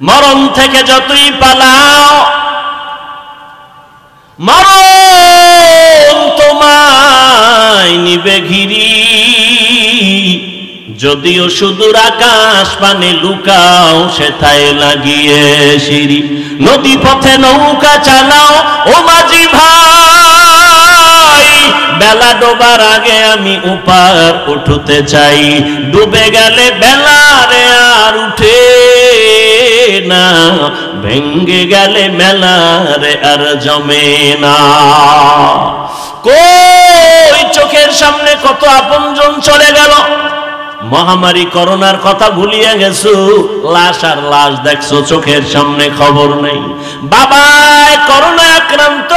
মরণ থেকে যতই পালাও মরণ তোমায় নিবে ঘিরি, যদিও সুদূর আকাশ পানে লুকাও সেথায় লাগিয়ে সিঁড়ি। নদী পথে নৌকা চালাও ও মাঝি ভাই, বেলা ডোবার আগে আমি উপার উঠতে চাই। ডুবে গেলে বেলারে আর উঠে না, ভেঙ্গে গেলে মেলারে আর জমে না। কই চোখের সামনে কত আপনজন চলে গেল, মহামারী করোনার কথা ভুলিয়ে গেছো, লাশ আর লাশ দেখছো, চোখের সামনে খবর নেই। বাবায় করোনা আক্রান্ত,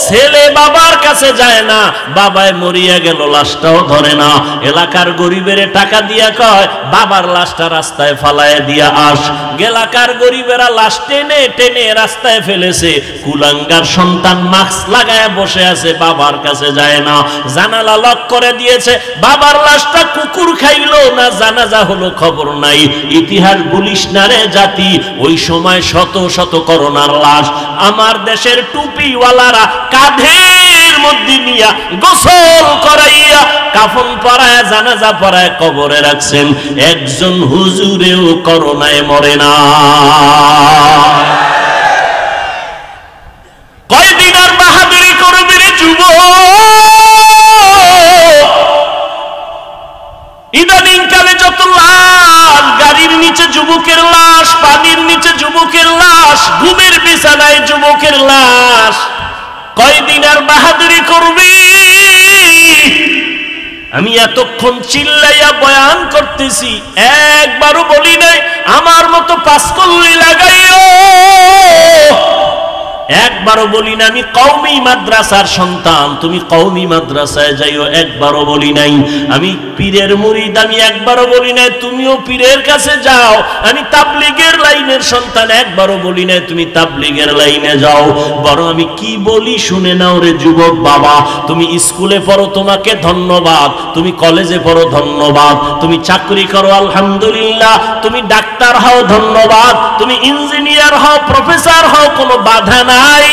ছেলে বাবার কাছে যায় না, বাবায় মরিয়া গেল লাশটাও ধরে না। এলাকার গরিবের টাকা দিয়া কয় বাবার লাশটা রাস্তায় ফালায় দিয়া আস। এলাকার গরিবেরা লাশ টেনে টেনে রাস্তায় ফেলেছে, কুলাঙ্গার সন্তান মাস্ক লাগায় বসে আছে, বাবার কাছে যায় না। জানালা লক করে দিয়েছে, বাবার লাশটা কুকুর খাইলো না জানাজা হলো খবর নাই। ইতিহাস বলিস না রে জাতি, ওই সময় শত শত করোনার লাশ আমার দেশের টুপিওয়ালারা কাঁধের মধ্যে নিয়া গোসল করাইয়া কাফন পরায় জানাজা পরায় কবরে রাখছেন। একজন হুজুরেও করোনায় মরে না। কয়দিন আর বাহাদুরি করবি রে যুবক? ইদানিং কালে যত লাশ, গাড়ির নিচে যুবকের লাশ, পানির নিচে যুবকের লাশ, ঘুমের বিছানায় যুবকের লাশ। কয়দিন আর বাহাদুরি করবি? আমি এতক্ষণ চিল্লাইয়া বয়ান করতেছি, একবারও বলি নাই আমার মতো পাঁচকল্লি লাগাইও, একবারও বলি না আমি কওমি মাদ্রাসার সন্তান তুমি কওমি মাদ্রাসায় যাইও, একবারও বলি নাই আমি পীরের মুরিদ, আমি একবারও বলি নাই তুমিও পীরের কাছে যাও। আমি তাবলীগের লাইনের সন্তান, একবারও বলি নাই তুমি তাবলীগের লাইনে যাও। বড় আমি কি বলি শুনে নাও রে যুবক বাবা, তুমি স্কুলে পড়ো তোমাকে ধন্যবাদ, তুমি কলেজে পড়ো ধন্যবাদ, তুমি চাকরি করো আলহামদুলিল্লাহ, তুমি ডাক্তার হও ধন্যবাদ, তুমি ইঞ্জিনিয়ার হও প্রফেসর হও কোনো বাধা নাই।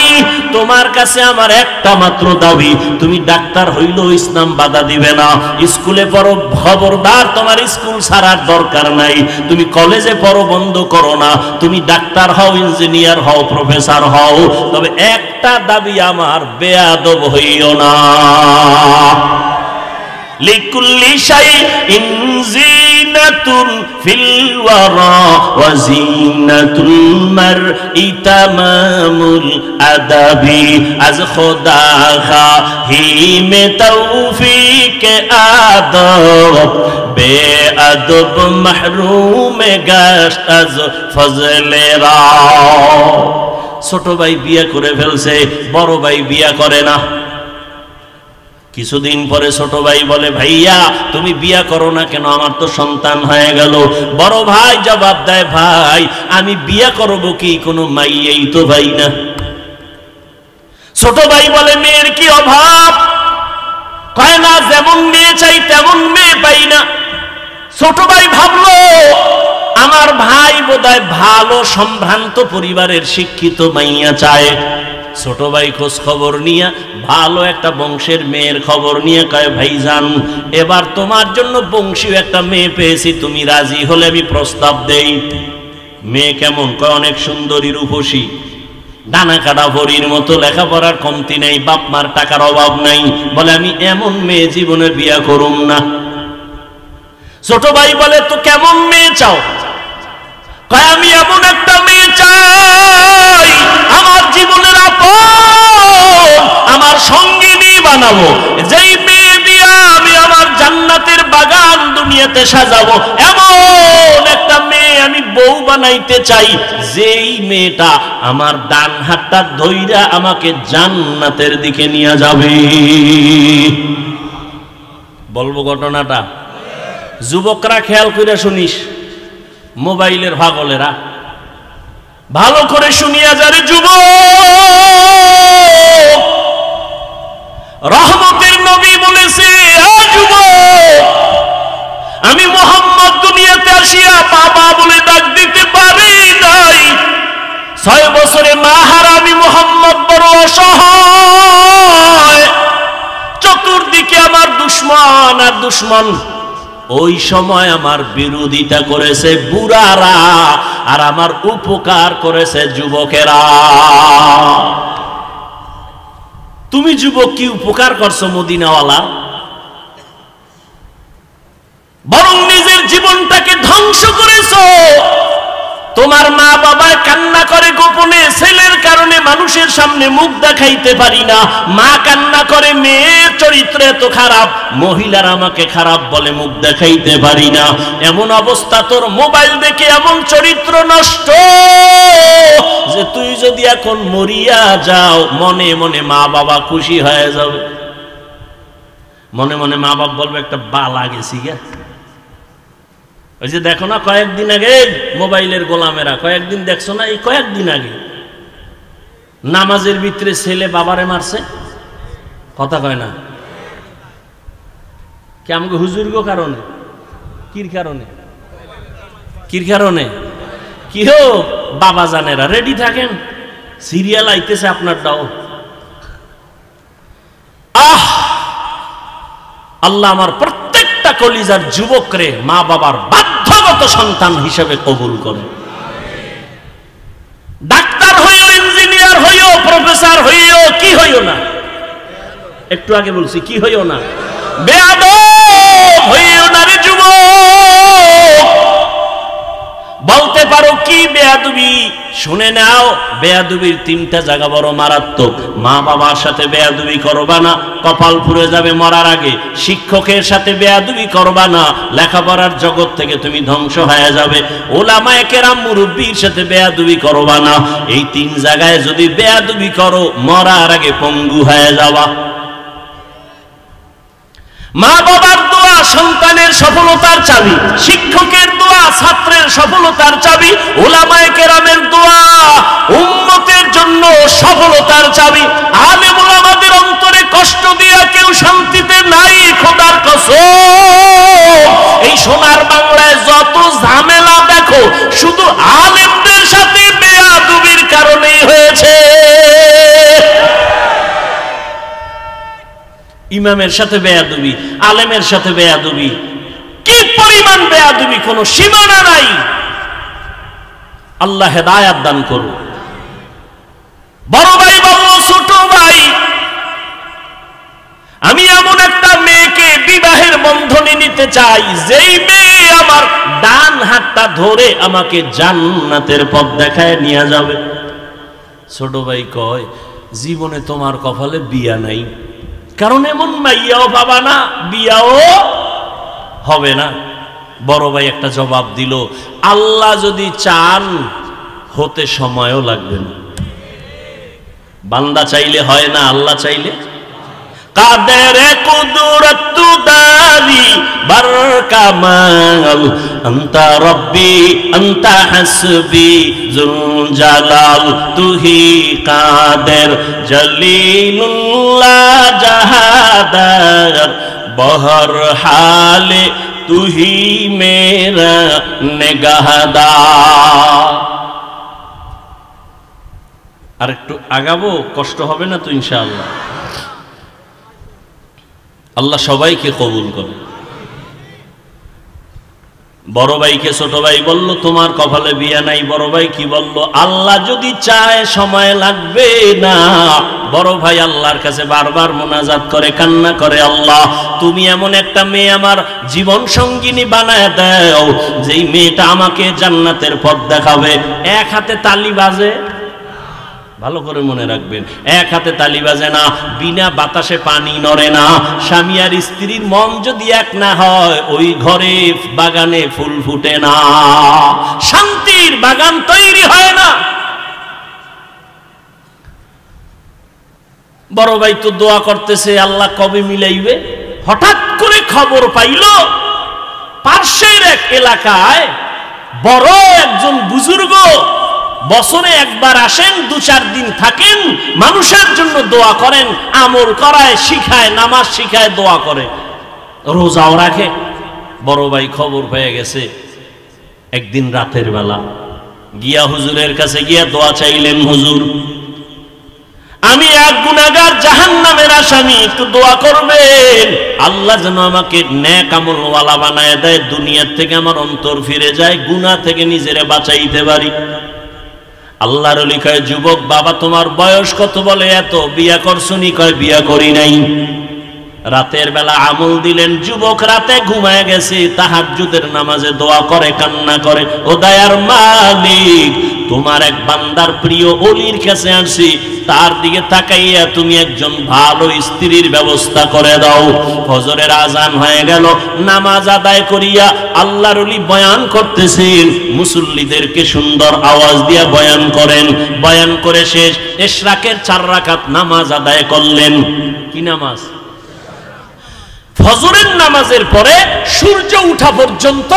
তোমার কাছে আমার একটা মাত্র দাবি, তুমি ডাক্তার হইলেও ইসলাম বাধা দিবে না। স্কুলে পড়ো খবরদার, তোমার স্কুল ছাড়ার দরকার নাই। তুমি কলেজে পড়ো বন্ধ করো না, তুমি ডাক্তার হও ইঞ্জিনিয়ার হও প্রফেসর হও, তবে একটা দাবি আমার, বেয়াদব হইও না। লিকুল্লি শাইইন জিনাতুন ফিল ওয়ারা ওয়া জিনাতুল মারই তামামুল আদাবি। আজ খোদা খাহি মে তৌফিক আদব, বেআদব মাহরুম গাশত আজ ফজলে রা। ছোট ভাই বিয়ে করে ফেলছে, বড় ভাই বিয়ে করে না। কিছুদিন পরে ছোট ভাই বলে ভাইয়া তুমি বিয়া করো না কেন, আমার তো সন্তান হয়ে গেল। বড় ভাই জবাব দেয় ভাই আমি বিয়া করবো কি, কোনো মাইয়েই তো ভাই না। ছোট ভাই বলে মেয়ের কি অভাব? কয় না, যেমন মেয়ে চাই তেমন মেয়ে পাই না। ছোট ভাই ভাবলো আমার ভাই বোধহয় ভালো সম্ভ্রান্ত পরিবারের শিক্ষিত মাইয়া চায়। ছোট ভাই খোঁজ খবর নিয়ে ভালো একটা বংশের মেয়ের খবর নিয়ে কয় ভাইজান এবার তোমার জন্য বংশীয় একটা মেয়ে পেয়েছি, তুমি রাজি হলে আমি প্রস্তাব দেই। মেয়ে কেমন? কয় অনেক সুন্দরী রূপসী, ডানা কাটা পরীর মতো, লেখাপড়ার কমতি নেই, বাপ মার টাকার অভাব নাই। বলে আমি এমন মেয়ে জীবনে বিয়া করুম না। ছোট ভাই বলে তো কেমন মেয়ে চাও? কয় আমি এমন একটা মেয়ে চাই আমার জীবনের আপন, আমার সঙ্গিনী বানাবো, যেই মেয়ে দিয়া আমি আমার জান্নাতের বাগান দুনিয়াতে সাজাবো, এমন একটা মেয়ে আমি বউ বানাইতে চাই, যেই মেয়েটা আমার ডান হাতটা ধইরা আমাকে জান্নাতের দিকে নিয়ে যাবে। বলবো ঘটনাটা? যুবকরা খেয়াল করে শুনিস, মোবাইলের পাগলেরা ভালো করে শুনিয়া যারে যুবক, রহমতের নবী বলেছে যুবক আমি মুহাম্মদ দুনিয়াতে আসিয়া বাবা বলে ডাক 6 বছরে মা হারা আমি মুহাম্মদ বড় অসহায়, চতুর্দিকে আমার দুশমন আর দুশমন। ওই সময় আমার বিরোধিতা করেছে বুড়ারা, আর আমার উপকার করেছে যুবকেরা। তুমি যুবক কি উপকার করছো মদিনাওয়ালা? বরং নিজের জীবনটাকে ধ্বংস করেছো। তোমার মা বাবা কান্না করে গোপনে, ছেলের কারণে মানুষের সামনে মুখ দেখাইতে পারি না। মা কান্না করে মেয়ের চরিত্র এত খারাপ, মহিলারা আমাকে খারাপ বলে মুখ দেখাইতে পারি না। এমন অবস্থা তোর মোবাইল দেখে এমন চরিত্র নষ্ট যে তুই যদি এখন মরিয়া যাও, মনে মনে মা বাবা খুশি হয়ে যাবে। মনে মনে মা বাবা বলবে একটা বালা গেছি গে। ওই যে দেখো না কয়েকদিন আগে মোবাইলের গোলামেরা, কয়েকদিন দেখছো না, এই কয়েকদিন আগে নামাজের ভিতরে ছেলে বাবারে মারছে, কথা কয় না কি? আমাকে হুজুরগো কারণে, কির কারণে, কির কারণে কি হোক বাবা জানেরা রেডি থাকেন, সিরিয়াল আইতেছে আপনার দাও। আল্লাহ আমার প্রত্যেকটা কলিজার যুবকরে মা বাবার বাধ্যগত সন্তান হিসেবে কবুল করে। ডাক্তার হইও, ইঞ্জিনিয়ার হইও, প্রফেসর হইও, কি হইও না, একটু আগে বলছি কি হইও না, বেয়াদব হইও না রে যুবক। বলতে পারো কি বেয়াদবি? শুনে নাও, বেয়াদবির 3টা জায়গা বড় মারাত্মক। মা বাবার সাথে বেয়াদবি করবা না, কপাল পুড়ে যাবে মরার আগে। শিক্ষকের সাথে বেয়াদবি করবা না, লেখাপড়ার জগৎ থেকে তুমি ধ্বংস হয়ে যাবে। ওলামায়ে কেরাম মুরব্বির সাথে বেয়াদবি করবা না। এই 3 জায়গায় যদি বেয়াদবি করো, মরার আগে পঙ্গু হয়ে যাবা। মা বাবার দোয়া সন্তানের সফলতার চাবি, শিক্ষকের দোয়া ছাত্রের সফলতার চাবি, উলামায়ে কেরামের দোয়া উম্মতের জন্য সফলতার চাবি। আলেম উলামাদের অন্তরে কষ্ট দিয়া কেউ শান্তিতে নাই, খোদার কসম। এই সোনার বাংলায় যত ঝামেলা দেখো, শুধু আলেমদের সাথে বেয়াদবির কারণেই হয়েছে। ইমামের সাথে বেয়াদবি, আলেমের সাথে বেয়াদবি, কি পরিমাণ বেয়াদবি, কোনো সীমানা নাই। আল্লাহ হেদায়েত দান করুন। বড় ভাই বলল, ছোট ভাই আমি এমন একটা মেয়েকে বিবাহের বন্ধনে নিতে চাই, যেই মেয়ে আমার ডান হাতটা ধরে আমাকে জান্নাতের পথ দেখায় নিয়ে যাবে। ছোট ভাই কয়, জীবনে তোমার কপালে বিয়া নাই, কারণ এমন মাইয়াও পাবা না, বিয়াও হবে না। বড় ভাই একটা জবাব দিল, আল্লাহ যদি চান হতে সময়ও লাগবে না। বান্দা চাইলে হয় না, আল্লাহ চাইলে। কাদের কুদরত দারি বার কামাল, আনতা রব্বি আনতা হাসবি জুল জালাল, তুহি কাদের জলিলুল্লাহ জাহাদার, বহর হালে তুহি মেরা নেগাহদার। আর একটু আগাবো, কষ্ট হবে না তো ইনশাআল্লাহ। আল্লাহ সবাইকে কবুল করে। বড় ভাইকে ছোট ভাই বলল, তোমার কপালে বিয়া নাই। বড় ভাই কি বলল, আল্লাহ যদি চায় সময় লাগবে না। বড় ভাই আল্লাহর কাছে বারবার মুনাজাত করে, কান্না করে, আল্লাহ তুমি এমন একটা মেয়ে আমার জীবন সঙ্গিনী বানায় দাও, যেই মেয়েটা আমাকে জান্নাতের পথ দেখাবে। এক হাতে তালি বাজে, ভালো করে মনে রাখবেন, এক হাতে তালি বাজে না, বিনা বাতাসে পানি নড়ে না। স্বামী আর স্ত্রীর মন যদি এক না হয়, ওই ঘরে বাগানে ফুল ফুটে না, শান্তির বাগান তৈরি হয় না। বড় ভাই তো দোয়া করতেছে, আল্লাহ কবে মিলাইবে। হঠাৎ করে খবর পাইল, পার্শ্বের এক এলাকায় বড় একজন বুজুর্গ বছরে একবার আসেন, 2-4 দিন থাকেন, মানুষের জন্য দোয়া করেন, আমল করায়, শিখায়, নামাজ শিখায়, দোয়া করে, রোজাও রাখে। বড় ভাই খবর পেয়ে গেছে, একদিন রাতের বেলা গিয়া হুজুরের কাছে গিয়া দোয়া চাইলেন, হুজুর আমি এক গুনাহগার, জাহান্নামের আসামি, একটু দোয়া করবেন আল্লাহ যেন আমাকে নেক আমলওয়ালা বানায় দেয়, দুনিয়ার থেকে আমার অন্তর ফিরে যায়, গুনাহ থেকে নিজেরে বাঁচাইতে পারি। আল্লাহর ওলি কয়, যুবক বাবা তোমার বয়স কত? বলে এত। বিয়া করছনি? কয় বিয়া করি নাই। রাতের বেলা আমল দিলেন, যুবক রাতে ঘুমায় গেছে, তাহাজ্জুদের নামাজে দোয়া করে, কান্না করে, ও দয়ার মালিক তোমার এক বান্দার প্রিয় ওলির কাছে আসছি, তার দিকে তাকাইয়া তুমি একজন ভালো স্ত্রীর ব্যবস্থা করে দাও। ফজরের আজান হয়ে গেল, নামাজ আদায় করিয়া আল্লাহর ওলি বয়ান করতেছেন, মুসল্লিদেরকে সুন্দর আওয়াজ দিয়া বয়ান করেন। বয়ান করে শেষ, ইশরাকের 4 রাকাত নামাজ আদায় করলেন। কি নামাজ? ফজরের নামাজের পরে সূর্য ওঠা পর্যন্ত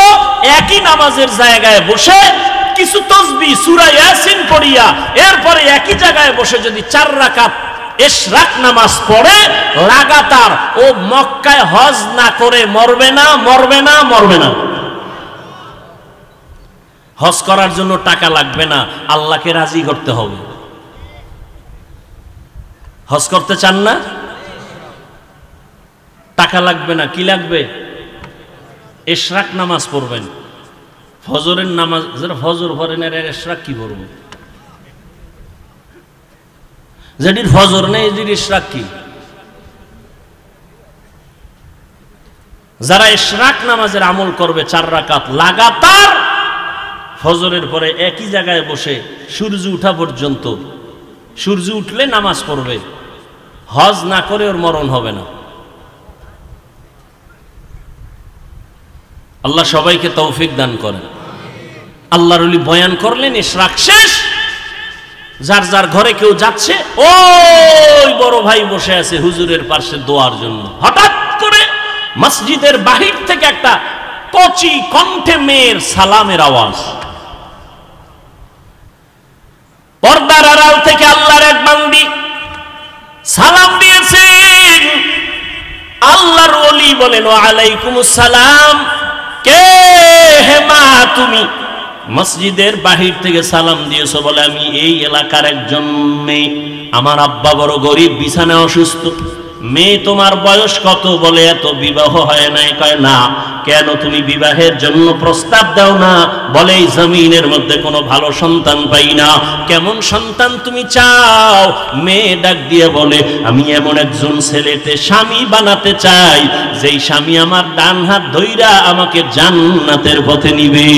একই নামাজের জায়গায় বসে কিছু তাসবিহ সূরা ইয়াসিন পড়িয়া এরপরে একই জায়গায় বসে যদি 4 রাকাত ইশরাক নামাজ পড়ে লাগাতার, ও মক্কায় হজ না করে মরবে না, মরবে না, মরবে না। হজ করার জন্য টাকা লাগবে না, আল্লাহকে রাজি করতে হবে। হজ করতে চান না? টাকা লাগবে না, কি লাগবে? ইশরাক নামাজ পড়বেন। ফজরের নামাজ যারা ফজর পড়েন এর ইশরাক কি পড়ব? যেটির ফজর নেই এটির ইশরাক কি? যারা ইশরাক নামাজের আমল করবে 4 রাকাত লাগাতার ফজরের পরে একই জায়গায় বসে সূর্য ওঠা পর্যন্ত, সূর্য উঠলে নামাজ পড়বে, হজ না করে ওর মরণ হবে না। আল্লাহ সবাইকে তৌফিক দান করেন। আল্লাহর ওলি বয়ান করলেন, ইশরাক শেষ, যার যার ঘরে কেউ যাচ্ছে, ওই বড় ভাই বসে আছে হুজুরের পাশে দোয়ার জন্য। হঠাৎ করে মসজিদের বাহির থেকে একটা কচি কণ্ঠে মেয়ের সালামের আওয়াজ। পর্দার আড়াল থেকে আল্লাহর এক বান্দি সালাম দিয়েছেন। আল্লাহর ওলি বলেন, ওয়া আলাইকুমুস সালাম। কে হে মা তুমি? মসজিদের বাহির থেকে সালাম দিয়েছো। বলে আমি এই এলাকার একজন মেয়ে, আমার আব্বা বড় গরিব, বিছানায় অসুস্থ। মেয়ে তোমার বয়স কত? বলে এত, বিবাহ হয় নাই। কয় না, কেন তুমি বিবাহের জন্য প্রস্তাব দাও না? বলে এই জমিনের মধ্যে কোনো ভালো সন্তান পাই না, কেমন সন্তান তুমি চাও? মেয়ে ডাক দিয়ে বলে, আমি এমন একজন ছেলেতে স্বামী বানাতে চাই, যেই স্বামী আমার ডান হাত ধইরা আমাকে জান্নাতের পথে নিবে।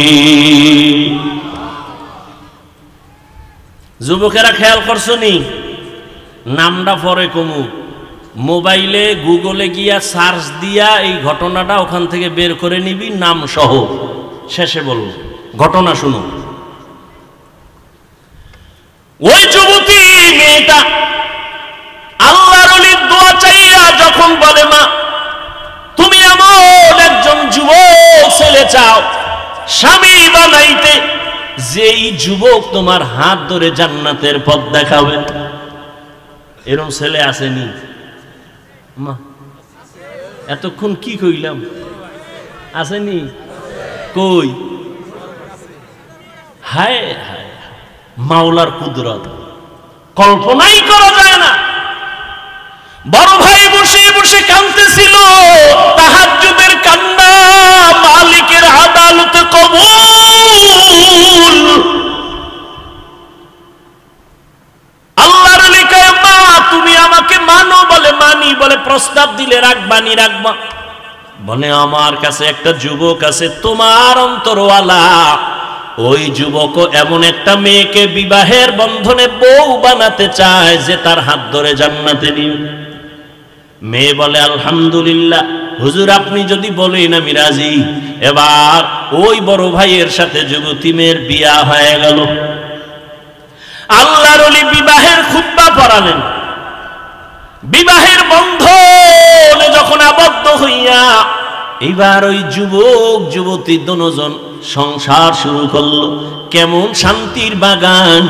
যুবকেরা খেয়াল করছো নি? নামটা পরে কমু, মোবাইলে গুগলে গিয়া সার্চ দিয়া এই ঘটনাটা ওখান থেকে বের করে নিবি, নাম সহ। শেষে বলবো ঘটনা শুনো। ওই যুবতী মেয়েটা আল্লাহর ওলির দোয়া চাইয়া যখন বলে, মা তুমি এমন একজন যুবক ছেলে চাও স্বামী বানাইতে, যেই যুবক তোমার হাত ধরে জান্নাতের পথ দেখাবে। এরকম ছেলে আসেনি? মা এতক্ষণ কি কইলাম? আসেনি? কই? হায় হায়, মাওলার কুদরত কল্পনাই করা যায় না। বড় ভাই বসে বসে কাঁদতেছিল, তাহাজ্জুদের কান্না, মালিকের আদালতে কবুল। আল্লাহর লিখে, মা তুমি আমাকে মানো? বলে মানি। বলে প্রস্তাব দিলে রাখবানি? রাখবা। বলে আমার কাছে একটা যুবক আছে তোমার অন্তরওয়ালা, ওই যুবক এমন একটা মেয়েকে বিবাহের বন্ধনে বউ বানাতে চায় যে তার হাত ধরে জান্নাতে নিবে। মেয়ে বলে, আলহামদুলিল্লাহ হুজুর, আপনি যদি বলেন আমি রাজি। এবার ওই বড় ভাইয়ের সাথে যুবতী মেয়ের বিয়া হয়ে গেল। আল্লাহর ওলি বিবাহের খুতবা পড়ালেন। বিবাহের বন্ধনে যখন আবদ্ধ হইয়া এইবার ওই যুবক যুবতী দুজন সংসার শুরু করলো। কেমন শান্তির বাগান!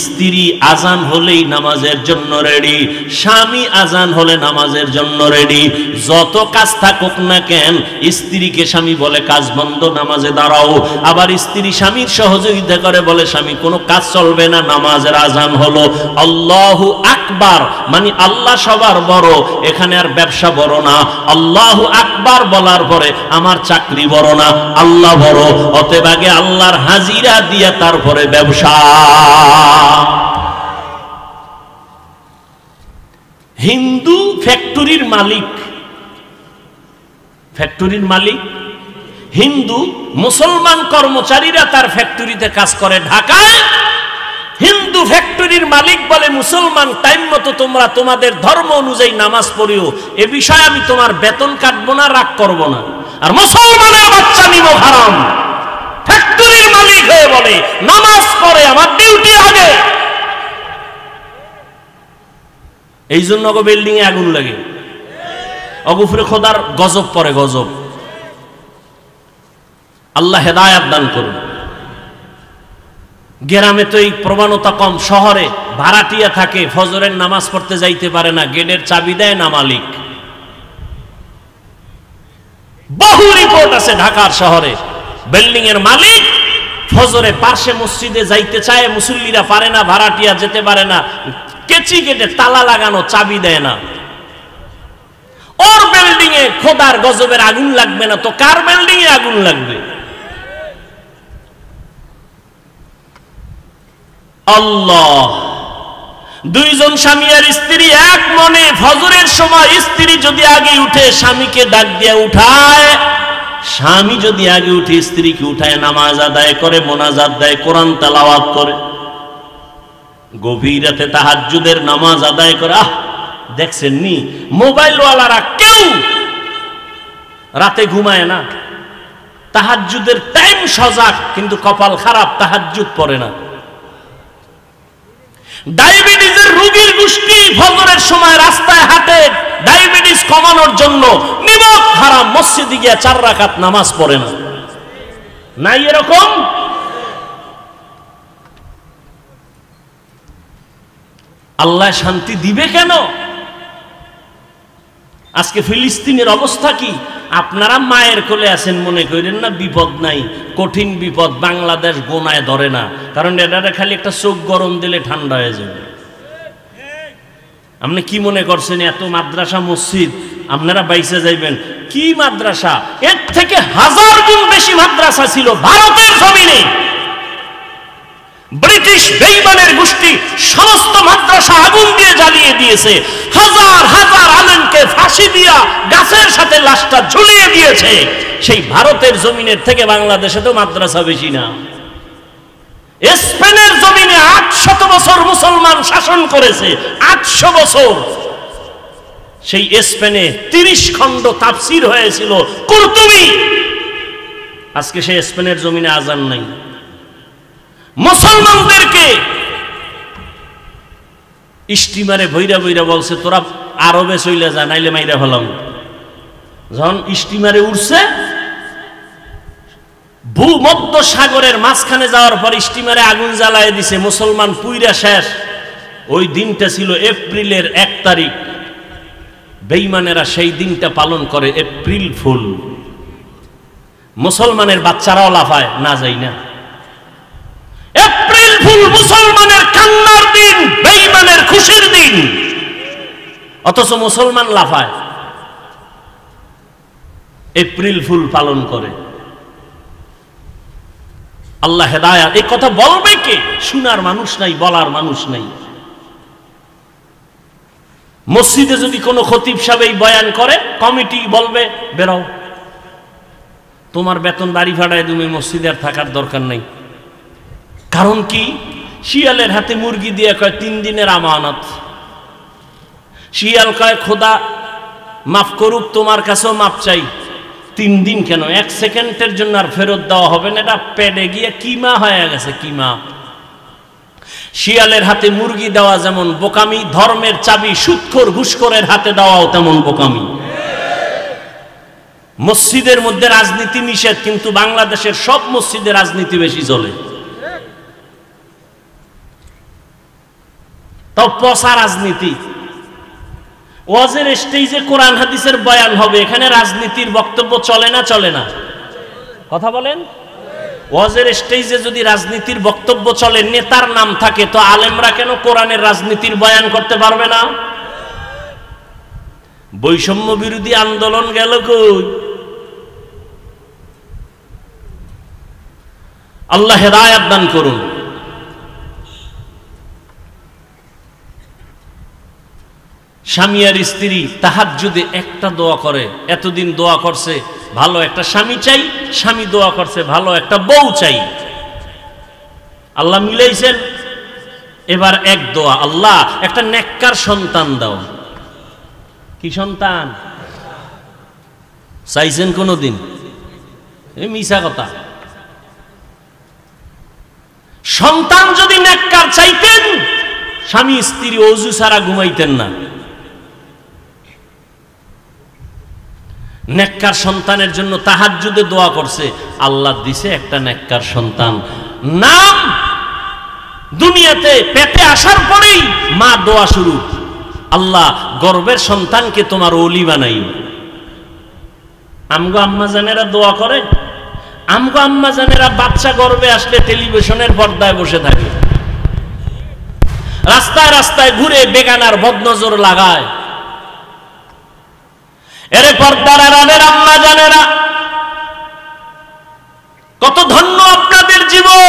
স্ত্রী আজান হলেই নামাজের জন্য রেডি, স্বামী আজান হলে নামাজের জন্য রেডি। যত কাজ থাকুক না কেন, স্ত্রীকে স্বামী বলে কাজ বন্ধ, নামাজে দাঁড়াও। আবার স্ত্রী স্বামীর সহযোগিতা করে, বলে স্বামী কোনো কাজ চলবে না, নামাজের আজান হলো। আল্লাহু আকবার, মানে আল্লাহ সবার বড়, এখানে আর ব্যবসা বড় না। আল্লাহু আকবার বলার পরে আমার চাকরি বড় না, আল্লাহ বড়। অতএব আগে আল্লাহর হাজিরা দিয়া তারপরে ব্যবসা। হিন্দু ফ্যাক্টরির মালিক, ফ্যাক্টরির মালিক হিন্দু, মুসলমান কর্মচারীরা তার ফ্যাক্টরিতে কাজ করে ঢাকায়। হিন্দু ফ্যাক্টরির মালিক বলে মুসলমান, টাইম মতো তোমরা তোমাদের ধর্ম অনুযায়ী নামাজ পড়িও, এ বিষয়ে আমি তোমার বেতন কাটবো না, রাগ করবো না। আর মুসলমানের বাচ্চা নিব হারাম, ফ্যাক্টরির মালিক হয়ে বলে নামাজ পড়ে আমার ডিউটি আগে। এই জন্য বিল্ডিং এ আগুন লাগে, অগুফরে খোদার গজব পড়ে, গজব। আল্লাহ হেদায়াত দান করুন। গ্রামে তো এই প্রবণতা কম, শহরে ভাড়াটিয়া থাকে, ফজরের নামাজ পড়তে যাইতে পারে না, গেটের চাবি দেয় না মালিক। বহু রিপোর্ট আছে ঢাকার শহরে, বিল্ডিং এর মালিক ফজরে পার্শ্বে মসজিদে যাইতে চায়, মুসল্লিরা পারে না, ভাড়াটিয়া যেতে পারে না, কেচি গেটে তালা লাগানো, চাবি দেয় না। ওর বিল্ডিং এ খোদার গজবের আগুন লাগবে না তো কার বিল্ডিং এ আগুন লাগবে? আল্লাহ। দুইজন স্বামী আর স্ত্রী এক মনে, ফজরের সময় স্ত্রী যদি আগে উঠে স্বামীকে ডাক দিয়ে উঠায়, স্বামী যদি আগে উঠে স্ত্রীকে উঠায়, নামাজ আদায় করে, মোনাজাত দেয়, কোরআন তেলাওয়াত করে, গভীর রাতে তাহাজ্জুদের নামাজ আদায় করে। দেখছেন নি মোবাইল ওয়ালারা কেউ রাতে ঘুমায় না, তাহাজ্জুদের টাইম সজাগ, কিন্তু কপাল খারাপ, তাহাজ্জুদ পড়ে না। ডায়াবেটিসের রোগীর গোষ্ঠী ফজরের সময় রাস্তায় হাঁটে, ডায়াবেটিস কমানোর জন্য, নিমক হারাম, মসজিদে গিয়ে 4 রাকাত নামাজ পড়ে না। নাই এরকম? আল্লাহ শান্তি দিবে কেন? আজকে ফিলিস্তিনের অবস্থা কি? আপনারা মায়ের কোলে আছেন, মনে করেন না বিপদ নাই, কঠিন বিপদ। বাংলাদেশ গোনায় ধরে না, কারণ এটা খালি একটা চোখ গরম দিলে ঠান্ডা হয়ে যাবে। আপনি কি মনে করছেন এত মাদ্রাসা মসজিদ আপনারা বাইসে যাইবেন? কি মাদ্রাসা, এর থেকে 1000 গুণ বেশি মাদ্রাসা ছিল ভারতের জমিনে। ব্রিটিশ বেঈমানের গোষ্ঠী সমস্ত মাদ্রাসা আগুন দিয়ে জ্বালিয়ে দিয়েছে, হাজার হাজার আলেমকে ফাঁসি দিয়া গাছের সাথে লাশটা ঝুলিয়ে দিয়েছে। সেই ভারতের জমিনের থেকে বাংলাদেশে তো মাদ্রাসা বেশি না। স্পেনের জমিনে 800 বছর মুসলমান শাসন করেছে, 800 বছর। সেই স্পেনে 30 খণ্ড তাফসীর হয়েছিল কুরতুবী। আজকে সেই স্পেনের জমিনে আজান নাই। মুসলমানদেরকে স্টিমারে ভৈরা ভৈরা বলছে তোরা আরবে চলে যা, নাইলে মাইরা ফেলাম। যখন স্টিমারে উঠছে, ভূমধ্য সাগরের মাঝখানে যাওয়ার পর স্টিমারে আগুন জ্বালায় দিছে, মুসলমান পুইরা শেষ। ওই দিনটা ছিল এপ্রিলের 1 তারিখ। বেঈমানেরা সেই দিনটা পালন করে এপ্রিল ফুল। মুসলমানের বাচ্চারাও লাফায়, না যাই না। এপ্রিল ফুল মুসলমানের কান্নার দিন, বেঈমানের খুশির দিন, অথচ মুসলমান লাফায়, এপ্রিল ফুল পালন করে। আল্লাহ হেদায়াত। এই কথা বলবে কে? শোনার মানুষ নাই, বলার মানুষ নাই। মসজিদে যদি কোনো খতিব সাহেব এই বয়ান করে, কমিটি বলবে বেরাও, তোমার বেতন বাড়ি ভাড়ায় তুমি মসজিদে আর থাকার দরকার নাই। কারণ কি? শিয়ালের হাতে মুরগি দিয়ে কয় 3 দিনের আমানত। শিয়াল কয় খোদা মাফ করুক, তোমার কাছেও মাপ চাই। 3 দিন কেন, 1 সেকেন্ডের জন্য আর ফেরত দেওয়া হবে না, এটা পেটে গিয়ে কিমা হয়ে গেছে, কিমা। শিয়ালের হাতে মুরগি দেওয়া যেমন বোকামি, ধর্মের চাবি সুদখোর ঘুষখোরের হাতে দেওয়াও তেমন বোকামি। মসজিদের মধ্যে রাজনীতি নিষেধ, কিন্তু বাংলাদেশের সব মসজিদে রাজনীতি বেশি চলে। তাও পচা রাজনীতি। ওয়াজের স্টেজে কোরআন হাদিসের বয়ান হবে, এখানে রাজনীতির বক্তব্য চলে না চলে না? কথা বলেন। ওয়াজের স্টেজে যদি রাজনীতির বক্তব্য চলে, নেতার নাম থাকে, তো আলেমরা কেন কোরআনের রাজনীতির বয়ান করতে পারবে না? বৈষম্য বিরোধী আন্দোলন গেল কই? আল্লাহ হেদায়েত দান করুন। স্বামী আর স্ত্রী তাহাজ্জুদে একটা দোয়া করে, এতদিন দোয়া করছে ভালো একটা স্বামী চাই, স্বামী দোয়া করছে ভালো একটা বউ চাই, আল্লাহ মিলাইছেন। এবার এক দোয়া, আল্লাহ একটা নেককার সন্তান দাও। কি সন্তান চাইছেন কোনদিন? এই মিছা কথা। সন্তান যদি নেককার চাইতেন, স্বামী স্ত্রী ওযু ছাড়া ঘুমাইতেন না। নেককার সন্তানের জন্য তাহাজ্জুদে দোয়া করছে, আল্লাহ দিছে একটা নেককার সন্তান। নাম দুনিয়াতে পেটে আসার পরেই মা দোয়া শুরু, আল্লাহ গর্ভের সন্তানকে তোমার ওলি বানাই। আমগো আম্মা জানেরা দোয়া করে, আমগো আম্মা জানেরা বাচ্চা গর্ভে আসলে টেলিভিশনের পর্দায় বসে থাকে, রাস্তায় রাস্তায় ঘুরে বেগানার বদনজর লাগায়। এরে পর্দার আড়ালের আম্মা জানেরা, কত ধন্য আপনাদের জীবন।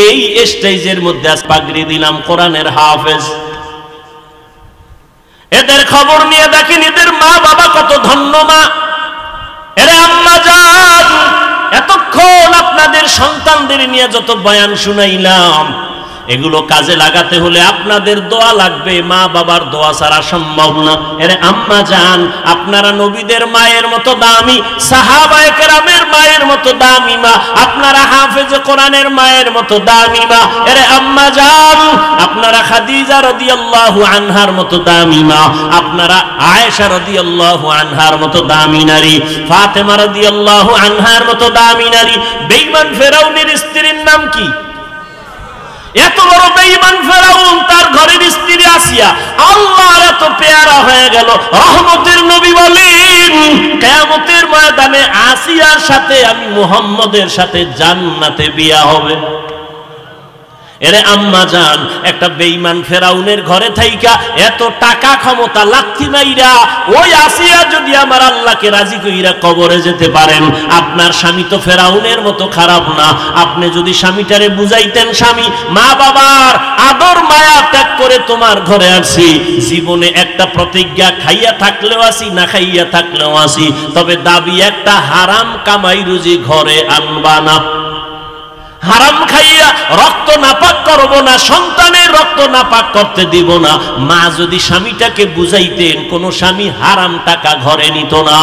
এই স্টেজের মধ্যে আজ পাগড়ি দিলাম কোরআনের হাফেজ, এদের খবর নিয়ে দেখেন এদের মা বাবা কত ধন্য মা। এরে আম্মা জান, এতক্ষণ আপনাদের সন্তানদের নিয়ে যত বয়ান শুনাইলাম, এগুলো কাজে লাগাতে হলে আপনাদের দোয়া লাগবে, মা বাবার দোয়া ছাড়া সম্ভব না। এরে আম্মা জান, আপনারা নবীদের মায়ের মতো দামি, সাহাবায়ে কেরামের মায়ের মতো দামি মা, আপনারা হাফেজে কোরআনের মায়ের মতো দামি মা। এরে আম্মা জান, আপনারা খাদিজা রাদিয়াল্লাহু আনহার মতো দামি মা, আপনারা আয়েশা রাদিয়াল্লাহু আনহার মতো দামি নারী, ফাতেমা রাদিয়াল্লাহু আনহার মতো দামি নারী। বেঈমান ফেরাউনের স্ত্রীর নাম কি? এত বড় বেঈমান ফেরাউন, তার ঘরের স্ত্রী আসিয়া আল্লাহর এত পেয়ারা হয়ে গেল। রহমতের নবী বলেন, কিয়ামতের ময়দানে আসিয়ার সাথে আমি মুহাম্মদের সাথে জান্নাতে বিয়া হবে। এরে আম্মা জান, একটা বেঈমান ফেরাউনের ঘরে থাইকা এত টাকা ক্ষমতা লাথি মাইরা ওই আসিয়া যদি আমার আল্লাহকে রাজি কইরা কবরে যেতে পারেন, আপনার স্বামী তো ফেরাউনের মতো খারাপ না। আপনি যদি স্বামীটারে বুঝাইতেন, স্বামী মা বাবার আদর মায়া ত্যাগ করে তোমার ঘরে আসি, জীবনে একটা প্রতিজ্ঞা, খাইয়া থাকলেও আসি না খাইয়া থাকলেও আসি, তবে দাবি একটা, হারাম কামাই রুজি ঘরে আনবা না। হারাম খাইয়া রক্ত নাপাক করব না, সন্তানের রক্ত নাপাক করতে দিব না। মা যদি স্বামীটাকে বুঝাইতেন, কোন স্বামী হারাম টাকা ঘরে নিত না।